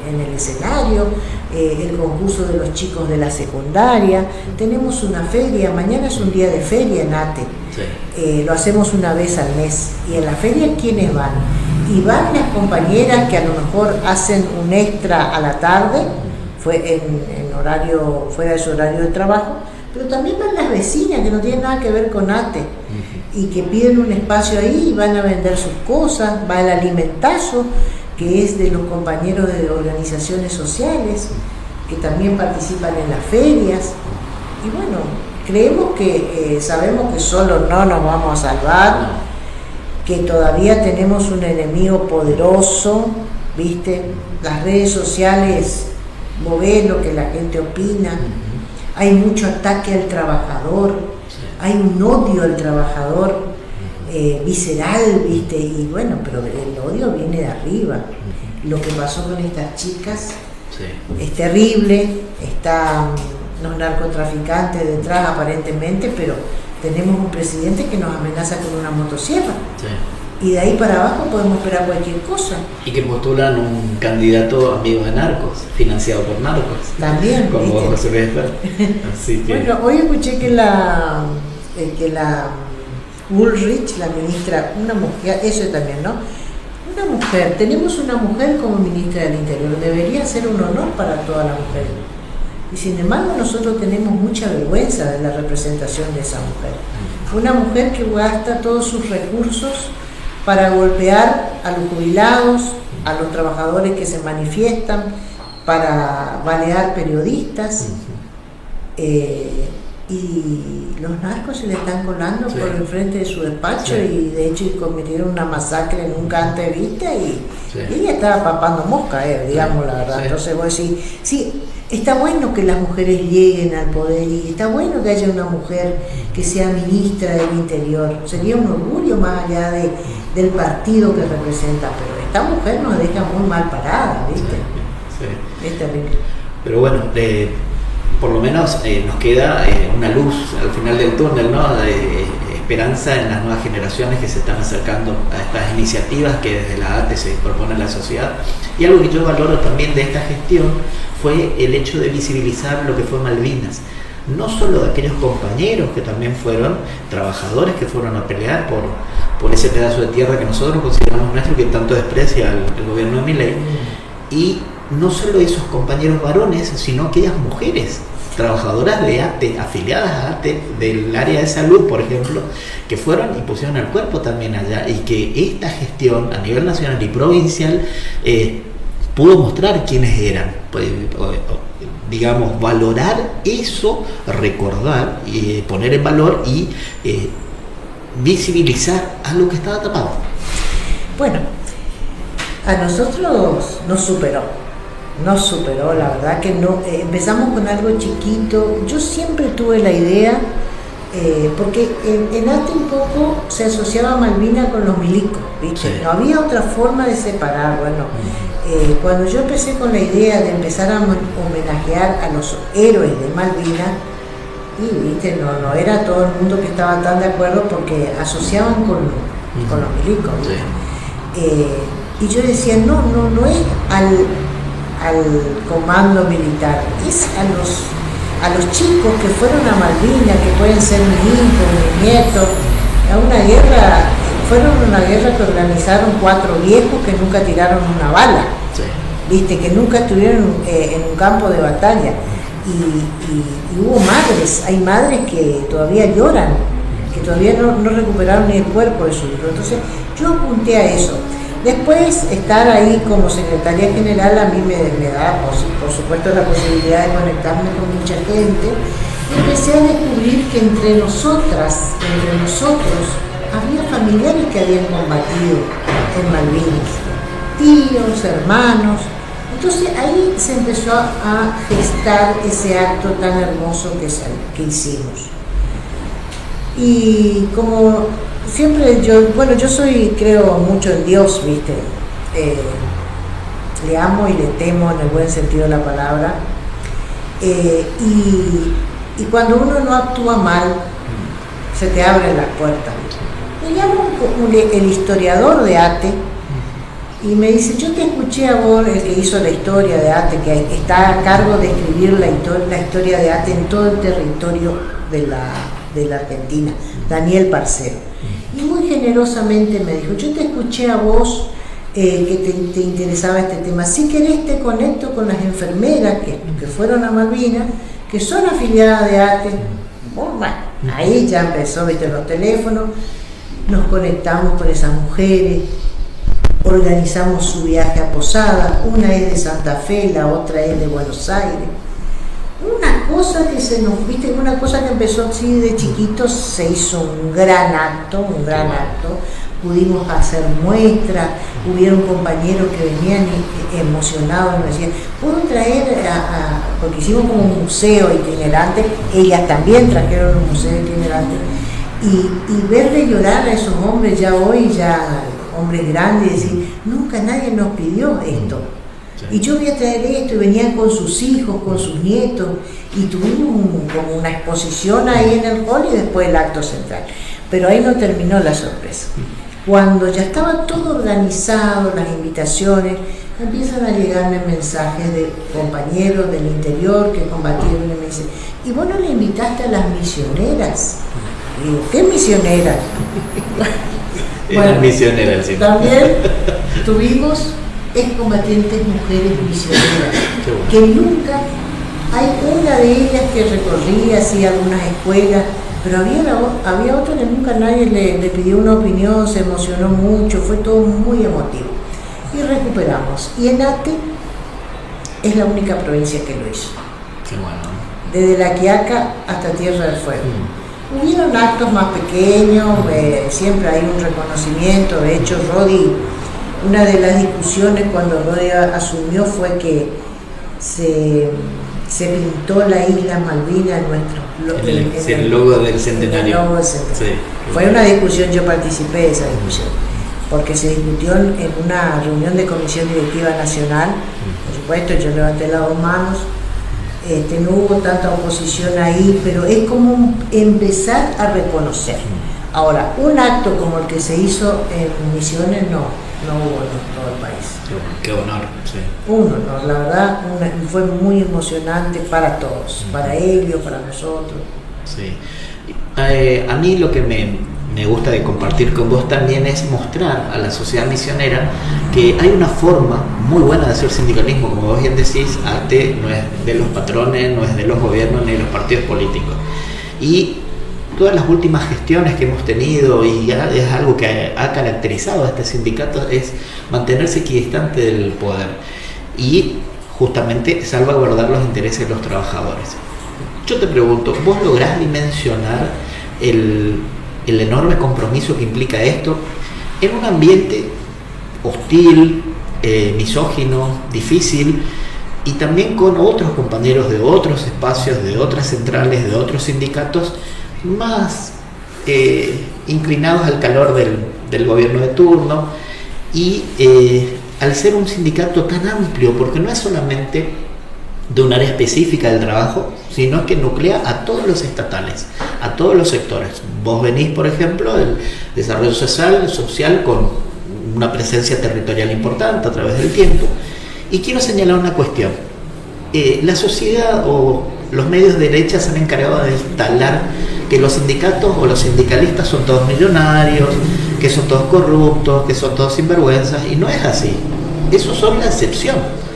en el escenario, el concurso de los chicos de la secundaria. Tenemos una feria, mañana es un día de feria en ATE, lo hacemos una vez al mes, y en la feria ¿quiénes van? Y van las compañeras que a lo mejor hacen un extra a la tarde, en horario, fuera de su horario de trabajo, pero también van las vecinas que no tienen nada que ver con ATE y que piden un espacio ahí y van a vender sus cosas. Va el alimentazo, que es de los compañeros de organizaciones sociales que también participan en las ferias. Y bueno, creemos que sabemos que solo no nos vamos a salvar, que todavía tenemos un enemigo poderoso, ¿viste? Las redes sociales, vos ves lo que la gente opina, hay mucho ataque al trabajador, hay un odio al trabajador visceral, ¿viste? Y bueno, pero el odio viene de arriba. Lo que pasó con estas chicas es terrible, están los narcotraficantes detrás aparentemente, pero tenemos un presidente que nos amenaza con una motosierra. Y de ahí para abajo podemos esperar cualquier cosa. Y que postulan un candidato amigo de narcos, financiado por narcos. También, como José Luis Esper. Así que... Bueno, hoy escuché que la Bullrich, la ministra, una mujer, eso también, ¿no? Una mujer, tenemos una mujer como ministra del Interior, debería ser un honor para todas las mujeres. Y sin embargo nosotros tenemos mucha vergüenza de la representación de esa mujer. Una mujer que gasta todos sus recursos para golpear a los jubilados, a los trabajadores que se manifiestan, para balear periodistas, y los narcos se le están colando por el frente de su despacho, y de hecho cometieron una masacre en un cante, ¿viste? Y ella estaba papando mosca, digamos la verdad. Entonces vos decís, sí, está bueno que las mujeres lleguen al poder, y está bueno que haya una mujer que sea ministra del Interior. Sería un orgullo más allá del partido que representa, pero esta mujer nos deja muy mal parada, ¿viste? Es terrible. Pero bueno, por lo menos nos queda una luz al final del túnel, ¿no? De esperanza en las nuevas generaciones que se están acercando a estas iniciativas que desde la ATE se propone a la sociedad. Y algo que yo valoro también de esta gestión fue el hecho de visibilizar lo que fue Malvinas. No solo de aquellos compañeros que también fueron trabajadores que fueron a pelear por ese pedazo de tierra que nosotros consideramos nuestro, que tanto desprecia el gobierno de Milei, y no solo esos compañeros varones, sino aquellas mujeres trabajadoras de ATE, afiliadas a ATE, del área de salud, por ejemplo, que fueron y pusieron el cuerpo también allá, y que esta gestión a nivel nacional y provincial pudo mostrar quiénes eran, pues, digamos, valorar eso, recordar, poner en valor y visibilizar algo que estaba tapado. Bueno, a nosotros nos superó, la verdad que no, empezamos con algo chiquito. Yo siempre tuve la idea, porque en ATE un poco se asociaba Malvina con los milicos, ¿viste? Sí. No había otra forma de separar. Bueno, cuando yo empecé con la idea de empezar a homenajear a los héroes de Malvina, y viste, no era todo el mundo que estaba tan de acuerdo, porque asociaban con los milicos, ¿viste? Sí. Y yo decía, no es al comando militar, es a los chicos que fueron a Malvinas, que pueden ser mi hijo, mi nieto, a una guerra. Fueron una guerra que organizaron 4 viejos que nunca tiraron una bala, Sí. viste, que nunca estuvieron en un campo de batalla. Y hubo madres, hay madres que todavía lloran, que todavía no recuperaron ni el cuerpo de su hijo. Entonces yo apunté a eso. Después, estar ahí como secretaria general a mí me da, por supuesto, la posibilidad de conectarme con mucha gente. Y empecé a descubrir que entre nosotros, había familiares que habían combatido en Malvinas, tíos, hermanos. Entonces ahí se empezó a gestar ese acto tan hermoso que hicimos. Y como siempre yo creo mucho en Dios, ¿viste? Le amo y le temo en el buen sentido de la palabra. Y cuando uno no actúa mal, se te abren las puertas. Me llama el historiador de ATE y me dice, yo te escuché a vos, el que hizo la historia de ATE, que está a cargo de escribir la historia de ATE en todo el territorio de la Argentina, Daniel Parcero. Y muy generosamente me dijo, yo te escuché a vos que te interesaba este tema. Si querés te conecto con las enfermeras que fueron a Malvinas, que son afiliadas de ATE. Bueno, ahí ya empezó, viste, los teléfonos, nos conectamos con esas mujeres, organizamos su viaje a Posadas, una es de Santa Fe, la otra es de Buenos Aires. Una cosa una cosa que empezó así de chiquitos, se hizo un gran acto, pudimos hacer muestras, hubieron compañeros que venían emocionados, nos decían, ¿puedo traer porque hicimos como un museo itinerante, ellas también trajeron un museo itinerante, y verle llorar a esos hombres ya hoy, hombres grandes, y decir, nunca nadie nos pidió esto. Sí. Y yo voy a traer esto, y venían con sus hijos, con sus nietos, y tuvimos como una exposición ahí en el hall y después el acto central. Pero ahí no terminó la sorpresa. Cuando ya estaba todo organizado, las invitaciones, empiezan a llegarme mensajes de compañeros del interior que combatieron y me dicen, ¿y vos no le invitaste a las misioneras? Y digo, ¿qué misioneras? Bueno, misioneras, sí. También tuvimos excombatientes mujeres misioneras, que nunca, hay una de ellas que recorría así algunas escuelas, pero había otra que nunca nadie le pidió una opinión, se emocionó mucho, fue todo muy emotivo. Y recuperamos. Y en ATE es la única provincia que lo hizo. Qué bueno. Desde La Quiaca hasta Tierra del Fuego. Hubieron actos más pequeños, siempre hay un reconocimiento. De hecho, Rodi, una de las discusiones cuando Rodi asumió fue que se pintó la isla Malvinas en el logo del centenario. Sí. Fue una discusión, yo participé de esa discusión, porque se discutió en una reunión de Comisión Directiva Nacional. Por supuesto, yo levanté las 2 manos. No hubo tanta oposición ahí, pero es como empezar a reconocer. Ahora, un acto como el que se hizo en Misiones no hubo en todo el país. Qué honor, sí. Un honor, la verdad, fue muy emocionante para todos, para ellos, para nosotros. Sí. A mí lo que me me gusta de compartir con vos también es mostrar a la sociedad misionera que hay una forma muy buena de hacer sindicalismo. Como vos bien decís, ATE no es de los patrones, no es de los gobiernos ni de los partidos políticos. Y todas las últimas gestiones que hemos tenido, y ya es algo que ha caracterizado a este sindicato, es mantenerse equidistante del poder y justamente salvaguardar los intereses de los trabajadores. Yo te pregunto, ¿vos lográs dimensionar el enorme compromiso que implica esto en un ambiente hostil, misógino, difícil, y también con otros compañeros de otros espacios, de otras centrales, de otros sindicatos más inclinados al calor del gobierno de turno? Y al ser un sindicato tan amplio, porque no es solamente de un área específica del trabajo, sino que nuclea a todos los estatales, a todos los sectores. Vos venís, por ejemplo, del desarrollo social con una presencia territorial importante a través del tiempo. Y quiero señalar una cuestión. La sociedad o los medios de derecha se han encargado de instalar que los sindicatos o los sindicalistas son todos millonarios, que son todos corruptos, que son todos sinvergüenzas, y no es así. Esos son la excepción.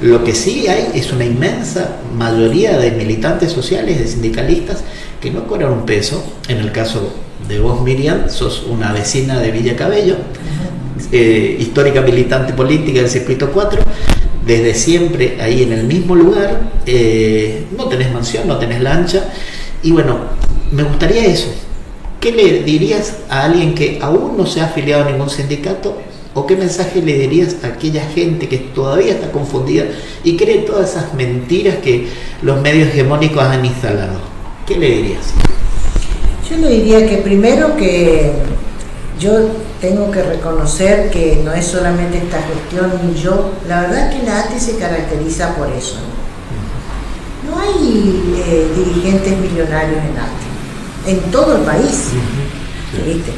Lo que sí hay es una inmensa mayoría de militantes sociales, de sindicalistas, que no cobran un peso. En el caso de vos, Miriam, sos una vecina de Villa Cabello, histórica militante política del Circuito 4, desde siempre ahí en el mismo lugar, no tenés mansión, no tenés lancha, y bueno, me gustaría eso. ¿Qué le dirías a alguien que aún no se ha afiliado a ningún sindicato? ¿O qué mensaje le dirías a aquella gente que todavía está confundida y cree todas esas mentiras que los medios hegemónicos han instalado? ¿Qué le dirías? Yo le diría que primero que yo tengo que reconocer que no es solamente esta gestión ni yo, la verdad es que la ATE se caracteriza por eso. No hay dirigentes millonarios en ATE, en todo el país, ¿viste?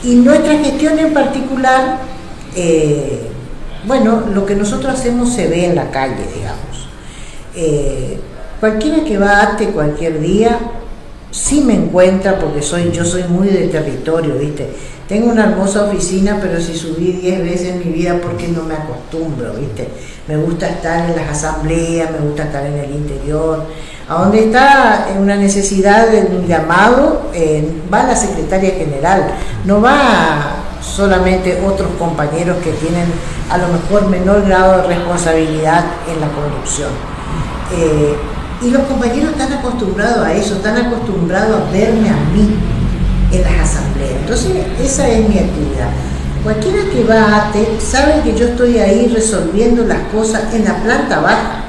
Y nuestra gestión en particular, bueno, lo que nosotros hacemos se ve en la calle, digamos. Cualquiera que va a ATE cualquier día, sí me encuentra, porque yo soy muy de territorio, ¿viste? Tengo una hermosa oficina, pero si subí 10 veces en mi vida, porque no me acostumbro, ¿viste? Me gusta estar en las asambleas, me gusta estar en el interior. A donde está una necesidad de un llamado, va la secretaria general, no va solamente otros compañeros que tienen a lo mejor menor grado de responsabilidad en la conducción. Y los compañeros están acostumbrados a eso, están acostumbrados a verme a mí en las asambleas. Entonces, esa es mi actividad. Cualquiera que va a ATE sabe que yo estoy ahí resolviendo las cosas en la planta baja,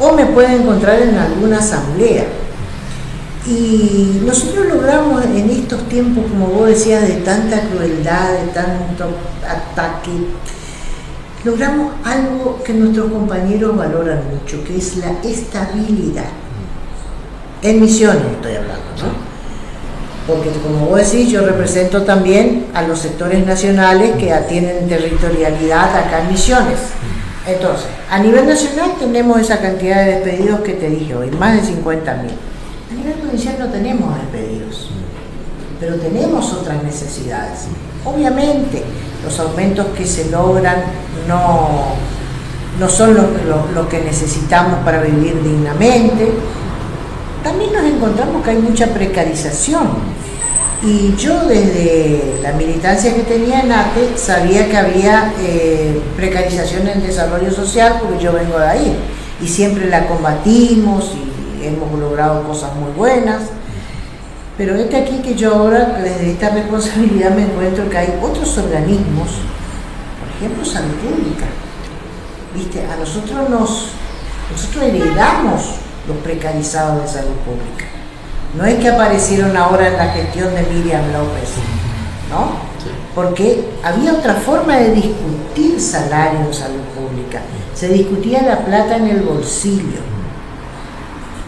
o me puede encontrar en alguna asamblea. Y nosotros logramos en estos tiempos, como vos decías, de tanta crueldad, de tanto ataque, logramos algo que nuestros compañeros valoran mucho, que es la estabilidad. En Misiones estoy hablando, ¿no? Porque como vos decís, yo represento también a los sectores nacionales que tienen territorialidad acá en Misiones. Entonces, a nivel nacional tenemos esa cantidad de despedidos que te dije hoy, más de 50.000. A nivel provincial no tenemos despedidos, pero tenemos otras necesidades. Obviamente, los aumentos que se logran no son lo que necesitamos para vivir dignamente. También nos encontramos que hay mucha precarización. Y yo desde la militancia que tenía en ATE sabía que había precarización en el desarrollo social, porque yo vengo de ahí. Y siempre la combatimos y hemos logrado cosas muy buenas. Pero es aquí que yo ahora, desde esta responsabilidad, me encuentro que hay otros organismos, por ejemplo, Salud Pública. ¿Viste? Nosotros heredamos los precarizados de salud pública. No es que aparecieron ahora en la gestión de Miriam López, ¿no? Sí. Porque había otra forma de discutir salario en salud pública. Se discutía la plata en el bolsillo.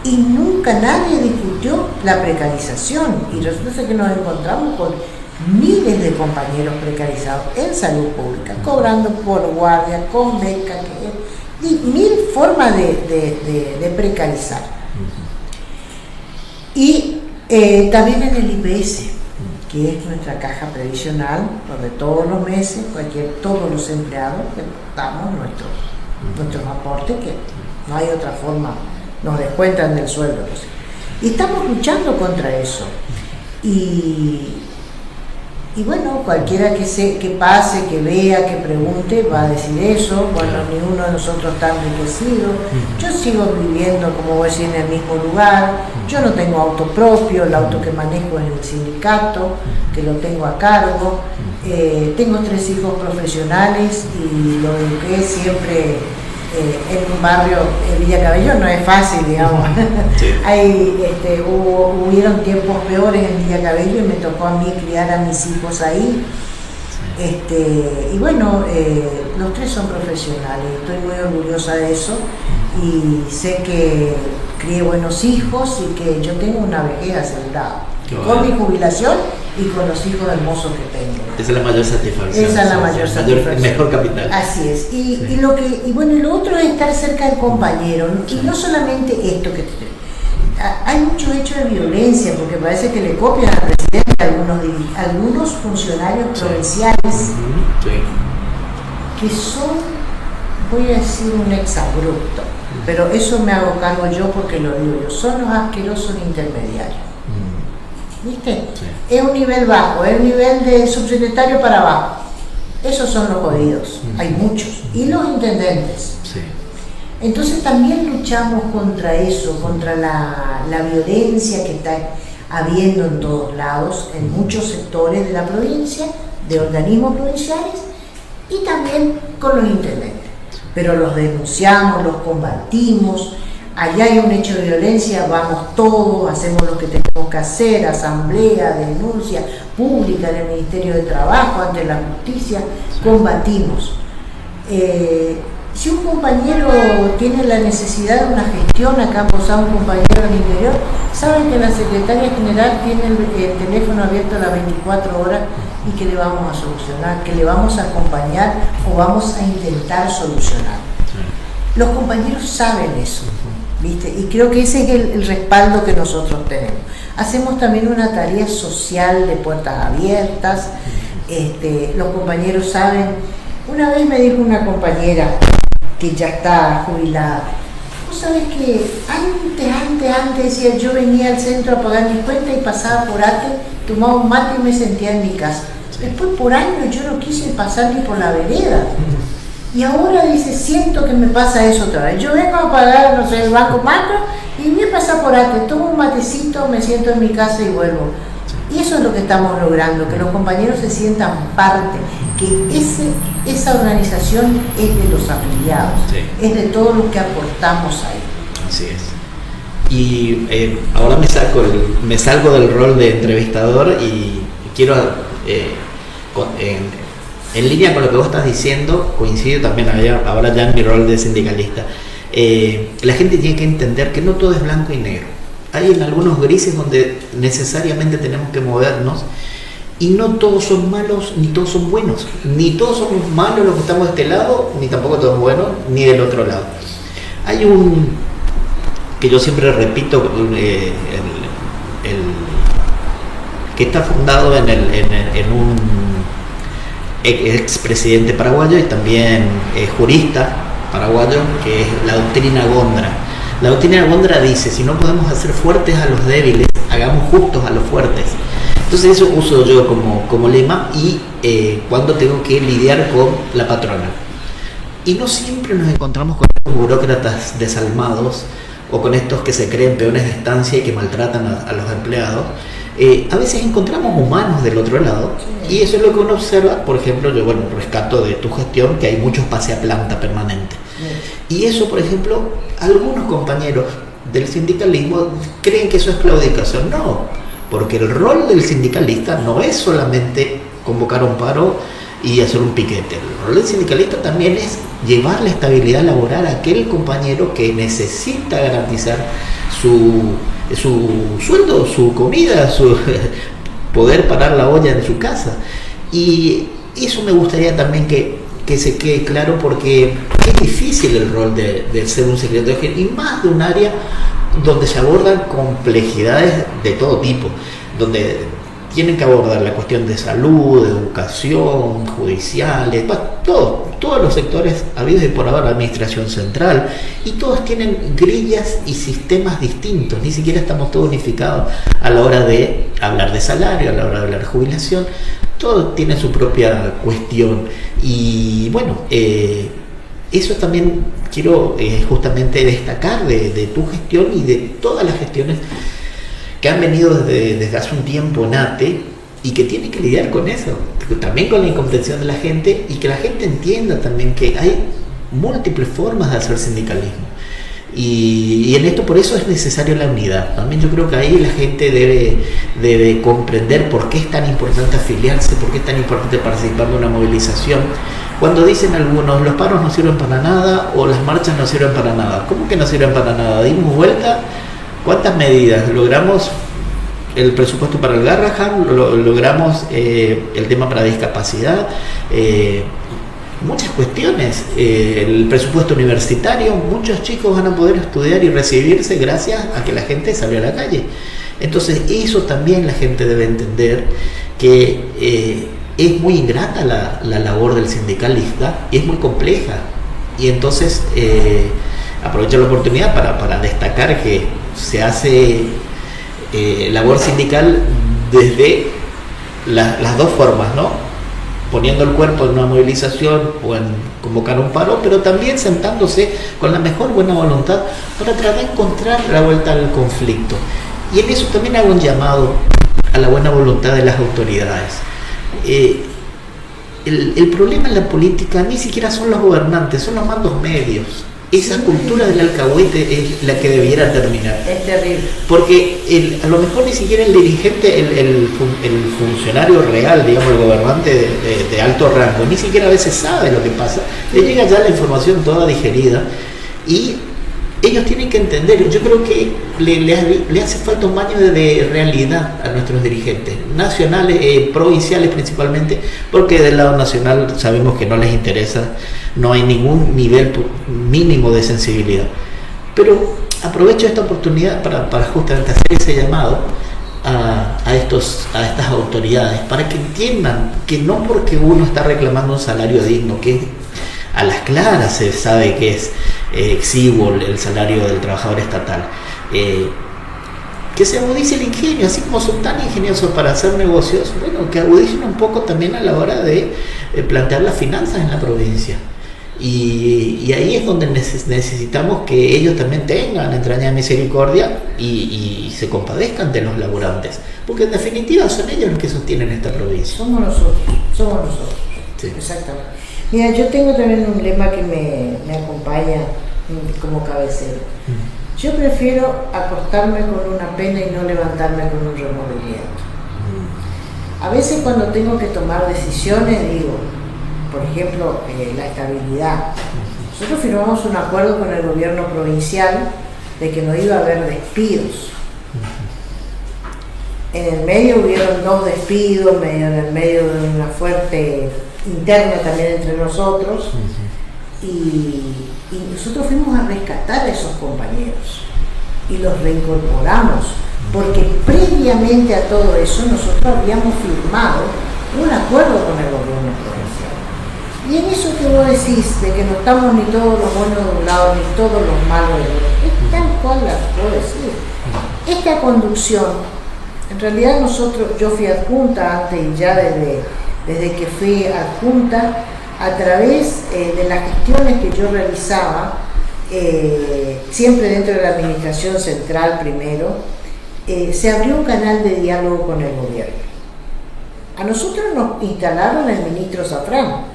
Y nunca nadie discutió la precarización. Y resulta que nos encontramos con miles de compañeros precarizados en salud pública, cobrando por guardia, con beca, y mil formas de precarizar. Y También en el IPS, que es nuestra caja previsional, donde todos los meses, todos los empleados damos nuestros aportes, que no hay otra forma, nos descuentan del sueldo. Y estamos luchando contra eso. Y bueno, cualquiera que pase, que vea, que pregunte, va a decir eso. Bueno, ninguno de nosotros está enriquecido. Yo sigo viviendo, como voy a decir, en el mismo lugar. Yo no tengo auto propio, el auto que manejo es el sindicato, que lo tengo a cargo. Tengo 3 hijos profesionales y lo eduqué siempre en un barrio, Villa Cabello no es fácil, digamos. Sí. Hubieron tiempos peores en Villa Cabello y me tocó a mí criar a mis hijos ahí. Y bueno, los 3 son profesionales, estoy muy orgullosa de eso y sé que crié buenos hijos y que yo tengo una vejez asegurada, con mi jubilación y con los hijos hermosos que tengo. Esa es la mayor satisfacción. Esa es la mayor satisfacción. Mejor capital. Así es. Y lo otro es estar cerca del compañero. Y no solamente esto hay muchos hechos de violencia, porque parece que le copian al presidente algunos funcionarios provinciales que son, voy a decir, un exabrupto, pero eso me hago cargo yo porque lo digo yo, son los asquerosos intermediarios. ¿Viste? Sí. Es un nivel bajo, es un nivel de subsecretario para abajo. Esos son los jodidos, hay muchos. Y los intendentes. Sí. Entonces también luchamos contra eso, contra la violencia que está habiendo en todos lados, en muchos sectores de la provincia, de organismos provinciales, y también con los intendentes. Pero los denunciamos, los combatimos. Allá hay un hecho de violencia, vamos todos, hacemos lo que tenemos que hacer, asamblea, denuncia pública en el Ministerio de Trabajo, ante la justicia, combatimos. Si un compañero tiene la necesidad de una gestión, acá ha posado un compañero del interior, saben que la secretaria general tiene el teléfono abierto a las 24 horas y que le vamos a solucionar, que le vamos a acompañar o vamos a intentar solucionar. Los compañeros saben eso. ¿Viste? Y creo que ese es el respaldo que nosotros tenemos. Hacemos también una tarea social de puertas abiertas. Los compañeros saben. Una vez me dijo una compañera que ya está jubilada, vos sabés que antes decía, yo venía al centro a pagar mis cuentas y pasaba por Ate, tomaba un mate y me sentía en mi casa. Después por años yo no quise pasar ni por la vereda. Y ahora dice, siento que me pasa eso otra vez. Yo vengo a pagar, no sé, el Banco Macro y voy a pasar por Ate, tomo un matecito, me siento en mi casa y vuelvo. Y eso es lo que estamos logrando, que los compañeros se sientan parte, que esa organización es de los afiliados, es de todos los que aportamos ahí. Así es. Y ahora me salgo del rol de entrevistador y quiero... en línea con lo que vos estás diciendo, coincido también ahora ya en mi rol de sindicalista. La gente tiene que entender que no todo es blanco y negro. Hay en algunos grises donde necesariamente tenemos que movernos y no todos son malos ni todos son buenos. Ni todos somos malos los que estamos de este lado, ni tampoco todos buenos, ni del otro lado. Hay que yo siempre repito, que está fundado en un expresidente paraguayo y también jurista paraguayo, que es la doctrina Gondra. La doctrina Gondra dice, si no podemos hacer fuertes a los débiles, hagamos justos a los fuertes. Entonces eso uso yo como lema y cuando tengo que lidiar con la patrona. Y no siempre nos encontramos con estos burócratas desalmados o con estos que se creen peones de estancia y que maltratan a los empleados. A veces encontramos humanos del otro lado y eso es lo que uno observa. Por ejemplo, yo rescato de tu gestión que hay muchos paseaplanta permanentes y eso, por ejemplo, algunos compañeros del sindicalismo creen que eso es claudicación. No, porque el rol del sindicalista no es solamente convocar un paro y hacer un piquete. El rol del sindicalista también es llevar la estabilidad laboral a aquel compañero que necesita garantizar su sueldo, su comida, su poder parar la olla en su casa. Y eso me gustaría también que se quede claro, porque es difícil el rol de ser un secretario general, y más de un área donde se abordan complejidades de todo tipo, donde tienen que abordar la cuestión de salud, de educación, judiciales, todos los sectores habidos y por haber, la administración central, y todos tienen grillas y sistemas distintos, ni siquiera estamos todos unificados a la hora de hablar de salario, a la hora de hablar de jubilación, todos tienen su propia cuestión. Y bueno, eso también quiero justamente destacar de tu gestión y de todas las gestiones que han venido desde hace un tiempo en ATE y que tienen que lidiar con eso, también con la incomprensión de la gente, y que la gente entienda también que hay múltiples formas de hacer sindicalismo. Y en esto por eso es necesaria la unidad. También yo creo que ahí la gente debe comprender por qué es tan importante afiliarse, por qué es tan importante participar de una movilización. Cuando dicen algunos, los paros no sirven para nada o las marchas no sirven para nada. ¿Cómo que no sirven para nada? Dimos vuelta. ¿Cuántas medidas? Logramos el presupuesto para el Garrahan, logramos el tema para discapacidad, muchas cuestiones, el presupuesto universitario, muchos chicos van a poder estudiar y recibirse gracias a que la gente salió a la calle. Entonces eso también la gente debe entender, que es muy ingrata la labor del sindicalista, es muy compleja, y entonces aprovecho la oportunidad para destacar que se hace labor sindical desde las dos formas, ¿no? Poniendo el cuerpo en una movilización o en convocar un paro, pero también sentándose con la mejor buena voluntad para tratar de encontrar la vuelta al conflicto. Y en eso también hago un llamado a la buena voluntad de las autoridades. El problema en la política ni siquiera son los gobernantes, son los mandos medios. Esa cultura del alcahuete es la que debiera terminar. Es terrible. Porque a lo mejor ni siquiera el dirigente, el funcionario real, digamos, el gobernante de alto rango, ni siquiera a veces sabe lo que pasa. Le llega ya la información toda digerida y ellos tienen que entender. Yo creo que le hace falta un baño de realidad a nuestros dirigentes, nacionales, provinciales principalmente, porque del lado nacional sabemos que no les interesa, no hay ningún nivel mínimo de sensibilidad. Pero aprovecho esta oportunidad para justamente hacer ese llamado a estas autoridades, para que entiendan que no porque uno está reclamando un salario digno, que a las claras se sabe que es exiguo el salario del trabajador estatal, que se agudice el ingenio, así como son tan ingeniosos para hacer negocios, bueno, que agudicen un poco también a la hora de plantear las finanzas en la provincia. Y ahí es donde necesitamos que ellos también tengan entraña de misericordia y se compadezcan de los laburantes, porque en definitiva son ellos los que sostienen esta provincia. Somos nosotros. Sí. Exactamente. Mira, yo tengo también un lema que me acompaña como cabecera. Yo prefiero acostarme con una pena y no levantarme con un remordimiento. A veces cuando tengo que tomar decisiones digo, por ejemplo, la estabilidad. Nosotros firmamos un acuerdo con el gobierno provincial de que no iba a haber despidos. En el medio hubieron 2 despidos, en el medio de una fuerte interna también entre nosotros, y nosotros fuimos a rescatar a esos compañeros y los reincorporamos, porque previamente a todo eso nosotros habíamos firmado un acuerdo con el gobierno provincial. Y en eso que vos decís, de que no estamos ni todos los buenos de un lado, ni todos los malos del otro, es tal cual las puedo decir. Esta conducción, en realidad yo fui adjunta antes, y ya desde que fui adjunta, a través de las gestiones que yo realizaba, siempre dentro de la administración central primero, se abrió un canal de diálogo con el gobierno. A nosotros nos instalaron el ministro Zafrán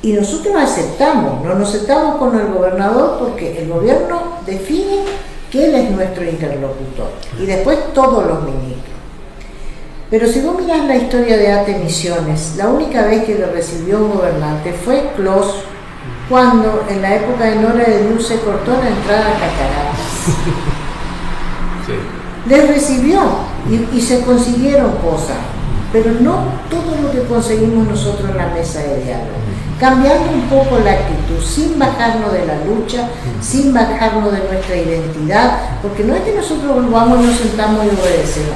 y nosotros aceptamos, no nos sentamos con el gobernador porque el gobierno define que él es nuestro interlocutor y después todos los ministros. Pero si vos mirás la historia de ATE Misiones, la única vez que lo recibió un gobernante fue Clos, cuando en la época de Nora de Luz se cortó la entrada a Cataratas. Sí. Les recibió y se consiguieron cosas, pero no todo lo que conseguimos nosotros en la mesa de diálogo. cambiando un poco la actitud, sin bajarnos de la lucha, sin bajarnos de nuestra identidad, porque no es que nosotros vamos y nos sentamos y obedecemos,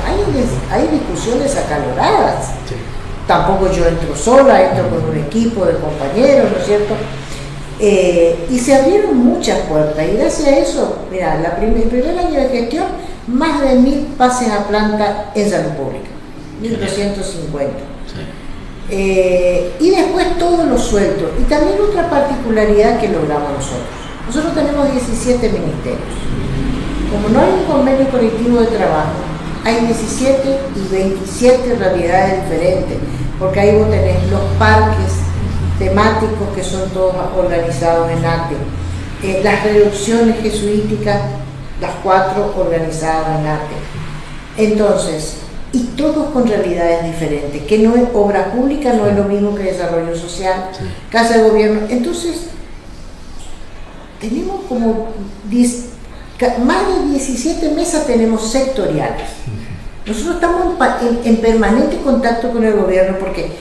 hay discusiones acaloradas. Sí. Tampoco yo entro sola, entro con un equipo de compañeros, ¿no es cierto? Y se abrieron muchas puertas, y gracias a eso, mira, el primer año de gestión, más de 1000 pases a planta en salud pública, 1250. Sí. Y después todos los sueldos. Y también otra particularidad que logramos nosotros. Nosotros tenemos 17 ministerios. Como no hay un convenio colectivo de trabajo, hay 17 y 27 realidades diferentes, porque ahí vos tenés los parques temáticos que son todos organizados en ATE, las reducciones jesuíticas, las 4 organizadas en ATE. Entonces, y todos con realidades diferentes, que no es obra pública, no es lo mismo que desarrollo social, sí. casa de gobierno. Entonces, tenemos como más de 17 mesas tenemos sectoriales. Nosotros estamos en permanente contacto con el gobierno, porque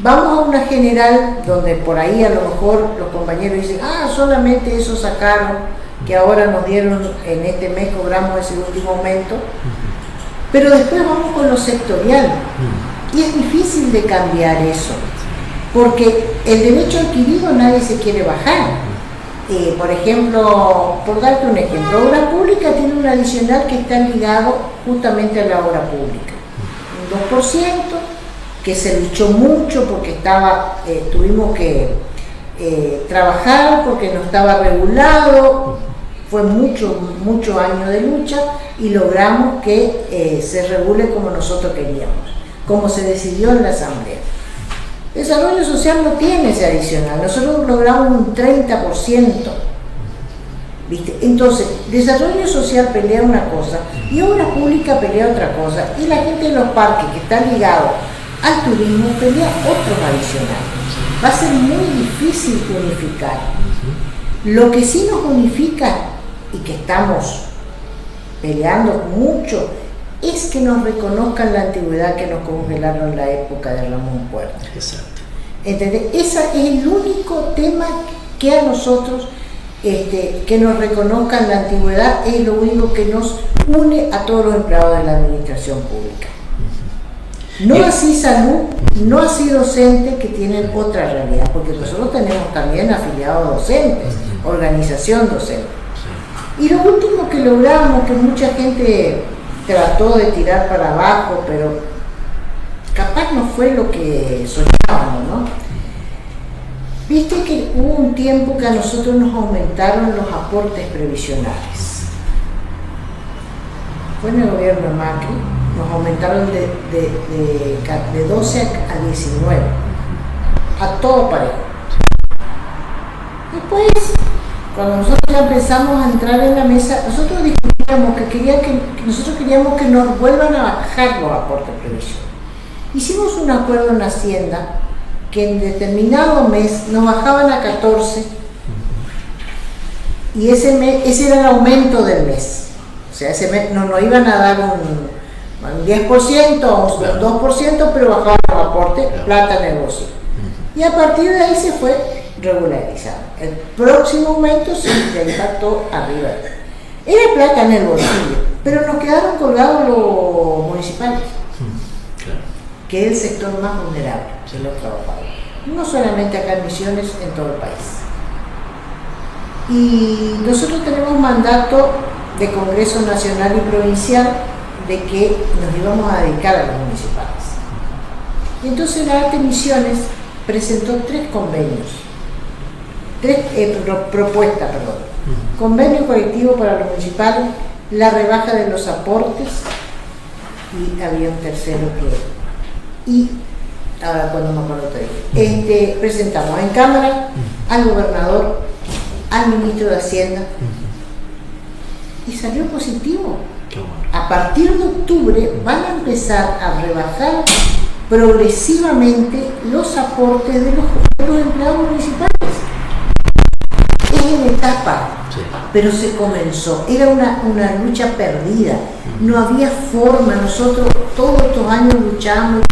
vamos a una general donde por ahí a lo mejor los compañeros dicen, solamente eso sacaron, que ahora nos dieron, en este mes cobramos ese último aumento. Pero después vamos con lo sectorial, y es difícil de cambiar eso, porque el derecho adquirido nadie se quiere bajar. Por ejemplo, por darte un ejemplo, obra pública tiene un adicional que está ligado justamente a la obra pública, un 2%, que se luchó mucho porque tuvimos que trabajar porque no estaba regulado. Fue muchos años de lucha y logramos que se regule como nosotros queríamos, como se decidió en la Asamblea. Desarrollo social no tiene ese adicional, nosotros logramos un 30%. ¿Viste? Entonces, desarrollo social pelea una cosa y obra pública pelea otra cosa, y la gente de los parques que está ligado al turismo pelea otros adicionales. Va a ser muy difícil unificar. Lo que sí nos unifica y que estamos peleando mucho es que nos reconozcan la antigüedad que nos congelaron en la época de Ramón Puerta. Exacto. ¿Entendés? Ese es el único tema que a nosotros, que nos reconozcan la antigüedad, es lo único que nos une a todos los empleados de la administración pública. No así salud, no así docentes, que tienen otra realidad, porque nosotros tenemos también afiliados docentes, organización docente. Y lo último que logramos, que mucha gente trató de tirar para abajo, pero capaz no fue lo que soñábamos, ¿no? Viste que hubo un tiempo que a nosotros nos aumentaron los aportes previsionales. Fue en el gobierno de Macri, nos aumentaron de 12 a 19, a todo parejo. Después, cuando nosotros ya empezamos a entrar en la mesa, nosotros discutíamos nosotros queríamos que nos vuelvan a bajar los aportes previsionales. Hicimos un acuerdo en Hacienda que en determinado mes nos bajaban a 14, y ese era el aumento del mes. O sea, ese mes nos iban a dar un 10% o un 2%, pero bajaban los aportes, plata negocio. Y a partir de ahí se fue regularizado. El próximo aumento se impactó arriba. Era plata en el bolsillo, pero nos quedaron colgados los municipales, que es el sector más vulnerable de los trabajadores. No solamente acá en Misiones, en todo el país. Y nosotros tenemos mandato de Congreso Nacional y Provincial de que nos íbamos a dedicar a los municipales. Y entonces la ATE Misiones presentó 3 convenios. 3 propuestas, perdón. Convenio colectivo para los municipales, la rebaja de los aportes, y había un tercero que... Y ahora cuando me acuerdo te digo. Presentamos en Cámara al gobernador, al ministro de Hacienda, y salió positivo. A partir de octubre van a empezar a rebajar progresivamente los aportes de los empleados municipales. Es en etapa, pero se comenzó. Era una lucha perdida. No había forma. Nosotros todos estos años luchamos,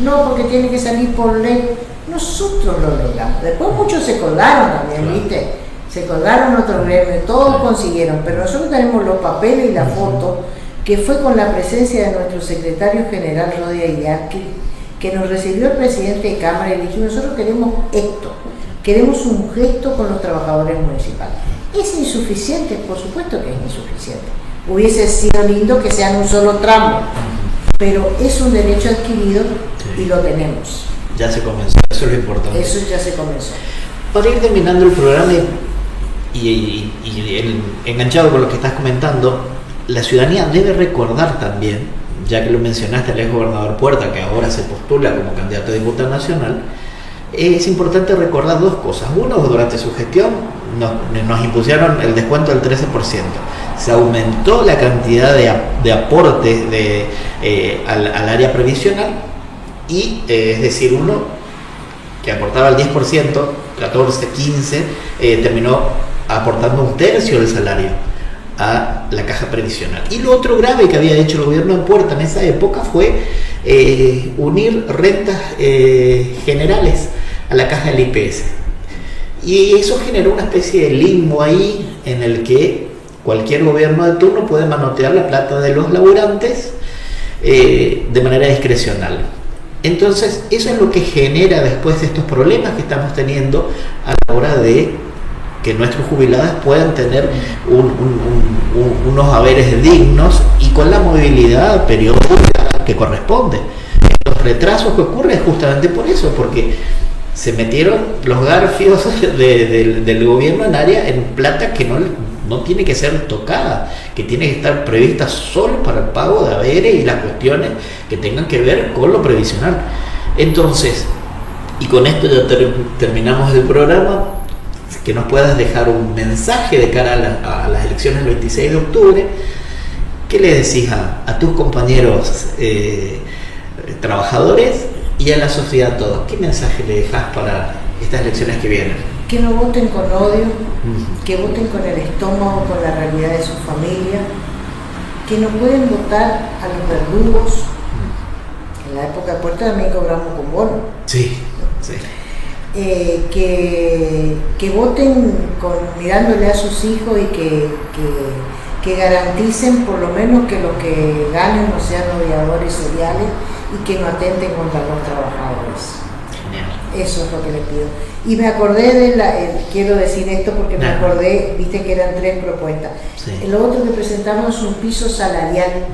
no, porque tiene que salir por ley. Nosotros lo logramos. Después muchos se colgaron también, Claro. ¿viste? Se colgaron otros gremios, todos consiguieron, pero nosotros tenemos los papeles y la foto, que fue con la presencia de nuestro secretario general, Rodia Iriarqui, que nos recibió el presidente de Cámara y le dijimos, nosotros queremos esto, queremos un gesto con los trabajadores municipales. ¿Es insuficiente? Por supuesto que es insuficiente. Hubiese sido lindo que sean un solo tramo, pero es un derecho adquirido y lo tenemos. Ya se comenzó, eso es lo importante. Eso ya se comenzó. Para ir terminando el programa enganchado con lo que estás comentando, la ciudadanía debe recordar también, ya que lo mencionaste al ex gobernador Puerta, que ahora se postula como candidato a diputado nacional, es importante recordar dos cosas. Uno, durante su gestión nos impusieron el descuento del 13%. Se aumentó la cantidad de aportes al área previsional y, es decir, uno que aportaba el 10%, 14, 15, terminó aportando un tercio del salario a la caja previsional. Y lo otro grave que había hecho el gobierno de Puerta en esa época fue unir rentas generales a la caja del IPS. Y eso generó una especie de limbo ahí en el que cualquier gobierno de turno puede manotear la plata de los laburantes de manera discrecional. Entonces, eso es lo que genera después estos problemas que estamos teniendo a la hora de que nuestros jubilados puedan tener unos haberes dignos y con la movilidad periódica que corresponde. Los retrasos que ocurren es justamente por eso, porque se metieron los garfios del gobierno en plata que no tiene que ser tocada, que tiene que estar prevista solo para el pago de haberes y las cuestiones que tengan que ver con lo previsional. Entonces, y con esto ya terminamos el programa, que nos puedas dejar un mensaje de cara a las elecciones del 26 de octubre. ¿Qué le decís a tus compañeros trabajadores y a la sociedad toda? ¿Qué mensaje le dejas para estas elecciones que vienen? Que no voten con odio, que voten con el estómago, con la realidad de su familia, que no pueden votar a los verdugos. En la época de Puerta también cobramos con bono. Sí, sí. Que voten mirándole a sus hijos y que garanticen por lo menos que los que ganen no sean odiadores seriales y que no atenten contra los trabajadores. Genial. Eso es lo que les pido. Y me acordé quiero decir esto porque me acordé, viste que eran 3 propuestas. Sí. Lo otro que presentamos es un piso salarial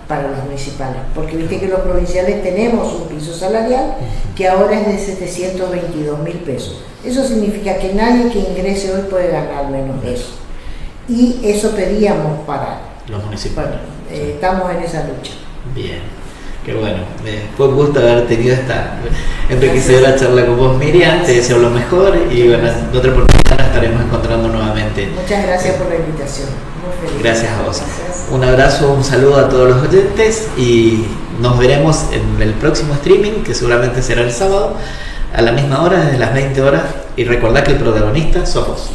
para los municipales, porque viste que los provinciales tenemos un piso salarial que ahora es de 722.000 pesos. Eso significa que nadie que ingrese hoy puede ganar menos de eso. Y eso pedíamos para Los municipales. Bueno, Sí. estamos en esa lucha. Bien, qué bueno. Fue un gusto haber tenido esta enriquecedora charla con vos, Miriam. Te deseo lo mejor y bueno, en otra oportunidad nos estaremos encontrando nuevamente. Muchas gracias por la invitación. Muy feliz. Gracias a vos. Gracias. Un abrazo, un saludo a todos los oyentes y nos veremos en el próximo streaming, que seguramente será el sábado, a la misma hora, desde las 20 horas. Y recordad que el protagonista sos vos.